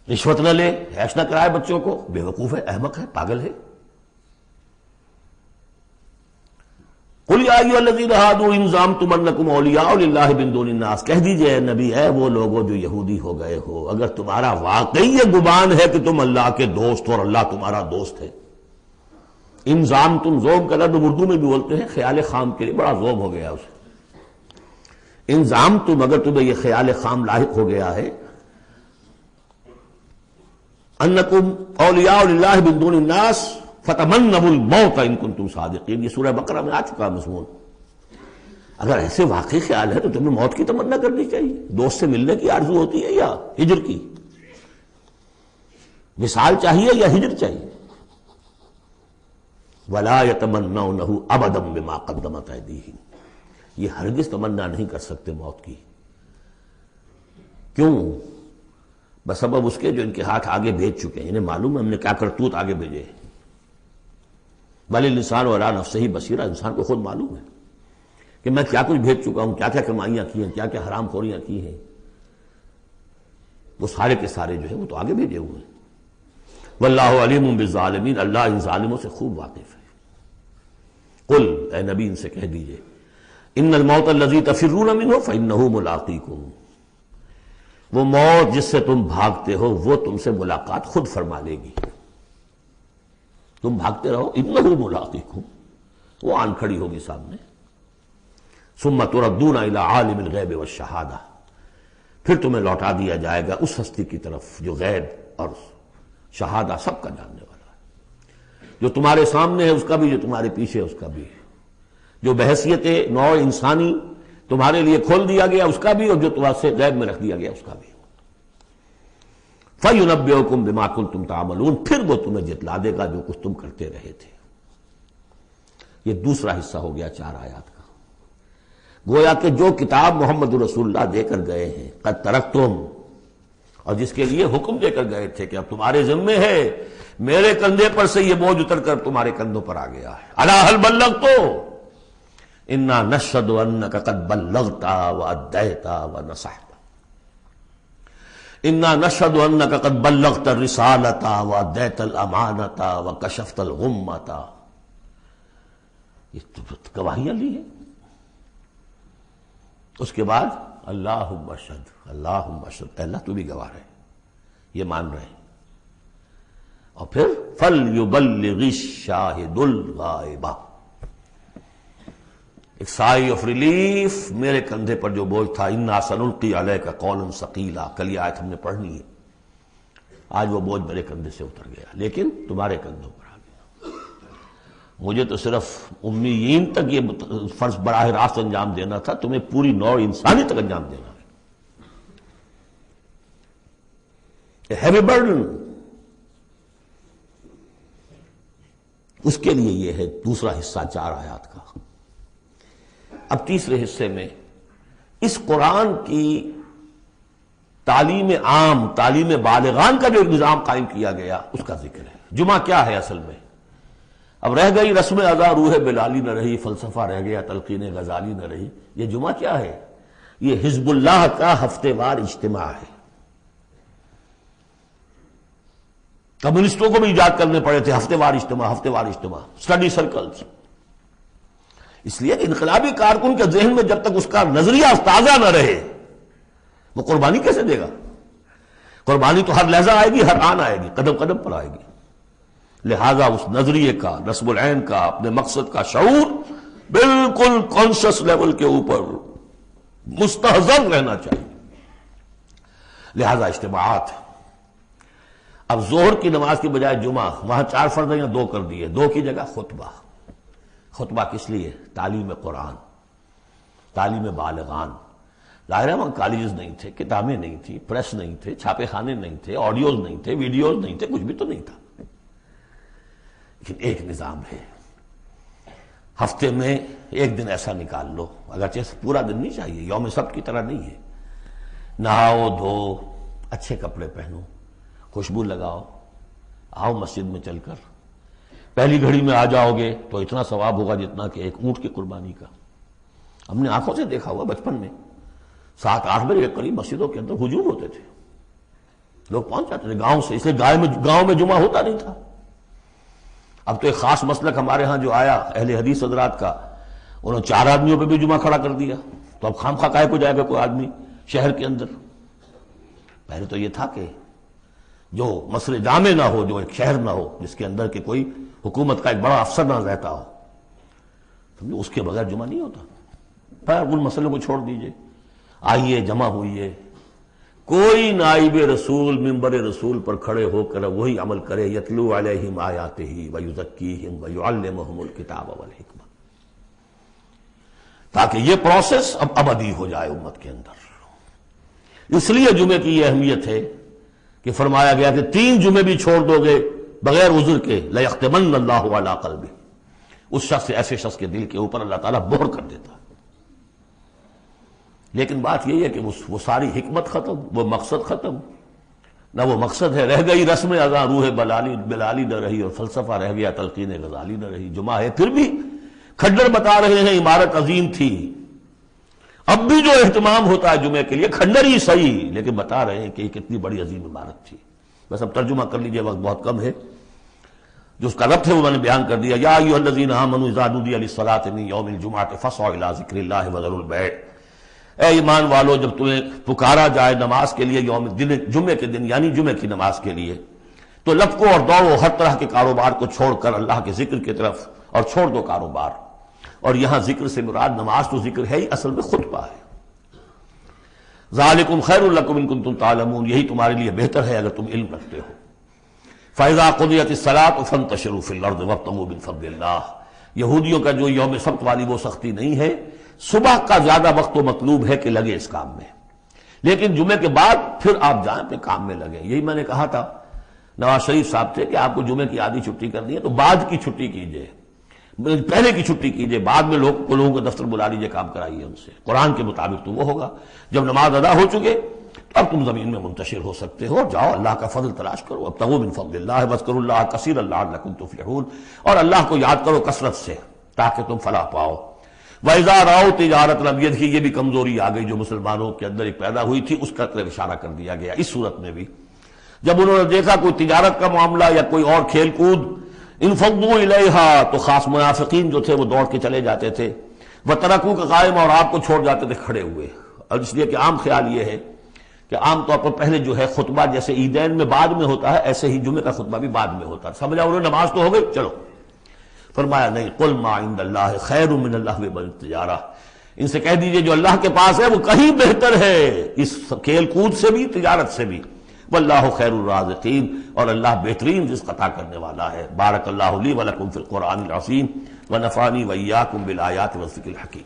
رشوت نہ لے، عیش نہ کرائے بچوں کو، بے وقوف ہے، احمق ہے، پاگل ہے. قل یا ایھا الذین ھادوا ان زعمتم انکم اولیاء للہ من دون الناس، کہہ دیجئے اے نبی، اے وہ لوگوں جو یہودی ہو گئے ہو، اگر تمہارا واقعی یہ گمان ہے کہ تم اللہ کے دوست ہو اور اللہ تمہارا دوست ہے. ان زعمتم، زوم کا لفظ اردو میں بھی بولتے ہیں خیال خام کے لیے، بڑا زوم ہو گیا اسے. ان زعمتم، اگر تمہیں یہ خیال خام لاحق ہو گیا ہے، انکم اولیاء للہ من دون الناس فتمنوا الموت ان کنتم صادقین. یہ سورہ بقرہ میں آ چکا مضمون. اگر ایسے واقعی خیال ہے تو تمہیں موت کی تمنا کرنی چاہیے. دوست سے ملنے کی آرزو ہوتی ہے یا ہجر کی؟ وصال چاہیے یا ہجر چاہیے؟ ولا یتمنونہ ابدا بما قدمت ایدیہم، یہ ہرگز تمنا نہیں کر سکتے موت کی. کیوں؟ بسبب اس کے جو ان کے ہاتھ آگے بھیج چکے ہیں. انہیں معلوم ہے ہم نے کیا کرتوت آگے بھیجے. بل الانسان علی نفسہ بصیرہ، انسان کو خود معلوم ہے کہ میں کیا کچھ بھیج چکا ہوں، کیا کیا کمائیاں کی ہیں، کیا کیا حرام خوریاں کی ہیں. وہ سارے کے سارے جو ہے وہ تو آگے بھیجے ہوئے ہیں. واللہ علیم بالظالمین، اللہ ان ظالموں سے خوب واقف ہے. قل، اے نبی ان سے کہہ دیجئے، ان الموت الذی تفرون منہ فانہ ملاقیکم، وہ موت جس سے تم بھاگتے ہو وہ تم سے ملاقات خود فرما لے گی. تم بھاگتے رہو، انہ ملاقیکم، وہ آن کھڑی ہوگی سامنے. ثم تردون الی عالم الغیب والشہادہ، پھر تمہیں لوٹا دیا جائے گا اس ہستی کی طرف جو غیب اور شہادہ سب کا جاننے والا ہے. جو تمہارے سامنے ہے اس کا بھی، جو تمہارے پیچھے ہے اس کا بھی، جو بحیثیت نوع انسانی تمہارے لیے کھول دیا گیا اس کا بھی، اور جو تمہارے سے غیب میں رکھ دیا گیا اس کا بھی. فَيُنَبِّئُكُم بِمَا كُنتُمْ تَعْمَلُونَ، پھر وہ تمہیں جتلا دے گا جو کچھ تم کرتے رہے تھے. یہ دوسرا حصہ ہو گیا 4 آیات کا. گویا کہ جو کتاب محمد رسول اللہ دے کر گئے ہیں، قد ترکتم، اور جس کے لیے حکم دے کر گئے تھے کہ اب تمہارے ذمے ہے، میرے کندھے پر سے یہ بوجھ اتر کر تمہارے کندھوں پر آ گیا ہے. الا هل بلغت انا نشهد انک قد بلغت وادیت ونصحت، انا نشهد انک قد بلغت الرسالۃ وادیت الامانۃ وکشفت الغمۃ. یہ تو گواہیاں لی ہیں. اس کے بعد اللہم اشہد، اللہم اشہد، اللہ تو بھی گواہ ہے، یہ مان رہے ہیں۔ اور پھر فَلْيُبَلِّغِ الشَّاهِدُ الْغَائِبَ، ایک سائی آف ریلیف میرے کندھے پر جو بوجھ تھا، اِنَّا سَنُلْقِي عَلَيْكَ قَوْلًا ثَقِيلًا، کل یہ آیت ہم نے پڑھنی ہے، آج وہ بوجھ میرے کندھے سے اتر گیا، لیکن تمہارے کندھوں پر آ گیا۔ مجھے تو صرف امیین تک یہ فرض براہ راست انجام دینا تھا، تمہیں پوری نوع انسانی تک انجام دینا ہے۔ A heavy burden۔ اس کے لیے یہ ہے دوسرا حصہ 4 آیات کا۔ اب تیسرے حصے میں اس قرآن کی تعلیم عام، تعلیم بالغان کا جو نظام قائم کیا گیا اس کا ذکر ہے۔ جمعہ کیا ہے اصل میں؟ اب رہ گئی رسم ادا روح بلالی نہ رہی، فلسفہ رہ گیا، تلقین غزالی نہ رہی، یہ جمعہ کیا ہے؟ یہ حزب اللہ کا ہفتے وار اجتماع ہے۔ کمیونسٹوں کو بھی ایجاد کرنے پڑے تھے ہفتے وار اجتماع، ہفتے وار اجتماع، اسٹڈی سرکلز۔ اس لیے انقلابی کارکن کے ذہن میں جب تک اس کا نظریہ تازہ نہ رہے وہ قربانی کیسے دے گا؟ قربانی تو ہر لحظہ آئے گی، ہر آن آئے گی، قدم قدم پر آئے گی۔ لہذا اس نظریے کا، نصب العین کا، اپنے مقصد کا شعور بالکل کانشس لیول کے اوپر مستحضر رہنا چاہیے۔ لہذا اجتماعات، اب ظہر کی نماز کی بجائے جمعہ، وہاں 4 فرض یا 2 کر دیے، 2 کی جگہ خطبہ۔ خطبہ کس لیے؟ تعلیم قرآن، تعلیم بالغان۔ ظاہر ہے وہاں کالجز نہیں تھے، کتابیں نہیں تھی، پریس نہیں تھے، چھاپے خانے نہیں تھے، آڈیوز نہیں تھے، ویڈیوز نہیں تھے، کچھ بھی تو نہیں تھا، لیکن ایک نظام ہے۔ ہفتے میں ایک دن ایسا نکال لو، اگرچہ پورا دن نہیں چاہیے، یوم سبت کی طرح نہیں ہے، نہاؤ دھو، اچھے کپڑے پہنو، خوشبو لگاؤ، آؤ مسجد میں چل کر، پہلی گھڑی میں آ جاؤ گے تو اتنا ثواب ہوگا جتنا کہ ایک اونٹ کی قربانی کا۔ ہم نے آنکھوں سے دیکھا ہوا بچپن میں، 7-8 بجے کے قریب مسجدوں کے اندر ہجوم ہوتے تھے، لوگ پہنچ جاتے تھے گاؤں سے، اس لیے گاؤں میں جمعہ ہوتا نہیں تھا۔ اب تو ایک خاص مسلک ہمارے ہاں جو آیا اہل حدیث حضرات کا، انہوں نے 4 آدمیوں پہ بھی جمعہ کھڑا کر دیا، تو اب خام خواہ کاہے کو جائے گا کوئی آدمی شہر کے اندر؟ پہلے تو یہ تھا کہ جو مسئلے جامع نہ ہو، جو ایک شہر نہ ہو جس کے اندر کہ کوئی حکومت کا ایک بڑا افسر نہ رہتا ہو، سمجھو، اس کے بغیر جمعہ نہیں ہوتا۔ پھر ان مسئلوں کو چھوڑ دیجئے، آئیے جمع ہوئیے، کوئی نائب رسول منبر رسول پر کھڑے ہو کر وہی عمل کرے، یتلو علیہم آیاتہ ویزکیہم ویعلمہم الکتاب والحکمہ، تاکہ یہ پروسیس اب ابدی ہو جائے امت کے اندر۔ اس لیے جمعے کی یہ اہمیت ہے کہ فرمایا گیا کہ 3 جمعے بھی چھوڑ دو گے بغیر عذر کے لَيَخْتِمَنَّ اللَّهُ عَلَىٰ قَلْبِهِ، اس شخص، ایسے شخص کے دل کے اوپر اللہ تعالیٰ مہر کر دیتا ہے۔ لیکن بات یہی ہے کہ وہ ساری حکمت ختم، وہ مقصد ختم، نہ وہ مقصد ہے، رہ گئی رسم ادا روح بلالی نہ رہی، اور فلسفہ رہ گیا، تلقین غزالی نہ رہی۔ جمعہ ہے پھر بھی کھڈر بتا رہے ہیں عمارت عظیم تھی، اب بھی جو اہتمام ہوتا ہے جمعے کے لیے کھنڈر ہی صحیح، لیکن بتا رہے ہیں کہ یہ کتنی بڑی عظیم عمارت تھی۔ بس اب ترجمہ کر لیجئے، وقت بہت کم ہے، جو اس کا ربط ہے وہ میں نے بیان کر دیا۔ یا ایھا الذین آمنوا اذا نودی للصلاۃ من یوم الجمعۃ فاسعوا الی ذکر اللہ وذروا البیع، اے ایمان والو جب تمہیں پکارا جائے نماز کے لیے جمعے کے دن، یعنی جمعے کی نماز کے لیے، تو لپکو اور دوڑو، ہر طرح کے کاروبار کو چھوڑ کر اللہ کے ذکر کی طرف، اور چھوڑ دو کاروبار۔ اور یہاں ذکر سے مراد نماز تو ذکر ہے ہی، اصل میں خطبہ ہے۔ ذالکم خیر لکم ان کنتم تعلمون، یہی تمہارے لیے بہتر ہے اگر تم علم رکھتے ہو۔ فاذا قضیت الصلاۃ فانتشروا فی الارض وابتغوا من فضل اللہ، یہودیوں کا جو یوم سبت والی وہ سختی نہیں ہے، صبح کا زیادہ وقت تو مطلوب ہے کہ لگے اس کام میں، لیکن جمعے کے بعد پھر آپ جائیں اپنے کام میں لگیں۔ یہی میں نے کہا تھا نواز شریف صاحب سے کہ آپ کو جمعے کی آدھی چھٹی کرنی ہے تو بعد کی چھٹی کیجئے، پہلے کی چھٹی کیجئے، بعد میں لوگوں کو دفتر بلا لیجئے، کام کرائیے ان سے، قرآن کے مطابق تو وہ ہوگا۔ جب نماز ادا ہو چکے اب تم زمین میں منتشر ہو سکتے ہو، جاؤ اللہ کا فضل تلاش کرو، ابتغوا من فضل اللہ واذکروا اللہ کثیرا لعلکم تفلحون، اور اللہ کو یاد کرو کثرت سے تاکہ تم فلاح پاؤ۔ وَإِذَا رَأَوْا تِجَارَةً، اب یہ دیکھیے یہ بھی کمزوری آ گئی جو مسلمانوں کے اندر ایک پیدا ہوئی تھی، اس کا طرف اشارہ کر دیا گیا اس صورت میں بھی۔ جب انہوں نے دیکھا کوئی تجارت کا معاملہ یا کوئی اور کھیل کود، انفضوا الیہا، تو خاص منافقین جو تھے وہ دوڑ کے چلے جاتے تھے، وترکوک قائما، اور آپ کو چھوڑ جاتے تھے کھڑے ہوئے۔ اور اس لیے کہ عام خیال یہ ہے کہ عام طور پر پہلے جو ہے خطبہ جیسے عیدین میں بعد میں ہوتا ہے، ایسے ہی جمعے کا خطبہ بھی بعد میں ہوتا ہے. سمجھا انہوں نے نماز تو ہو گئی چلو. فرمایا نہیں، قل ما عند اللہ خیر من اللہو والتجارہ، ان سے کہہ دیجئے جو اللہ کے پاس ہے وہ کہیں بہتر ہے اس کھیل کود سے بھی، تجارت سے بھی. واللہ خیر الرازقین، اور اللہ بہترین رزق عطا کرنے والا ہے. بارک اللہ لی ولکم فی القرآن العظیم ونفعنی وإیاکم بالآیات والذکر الحکیم.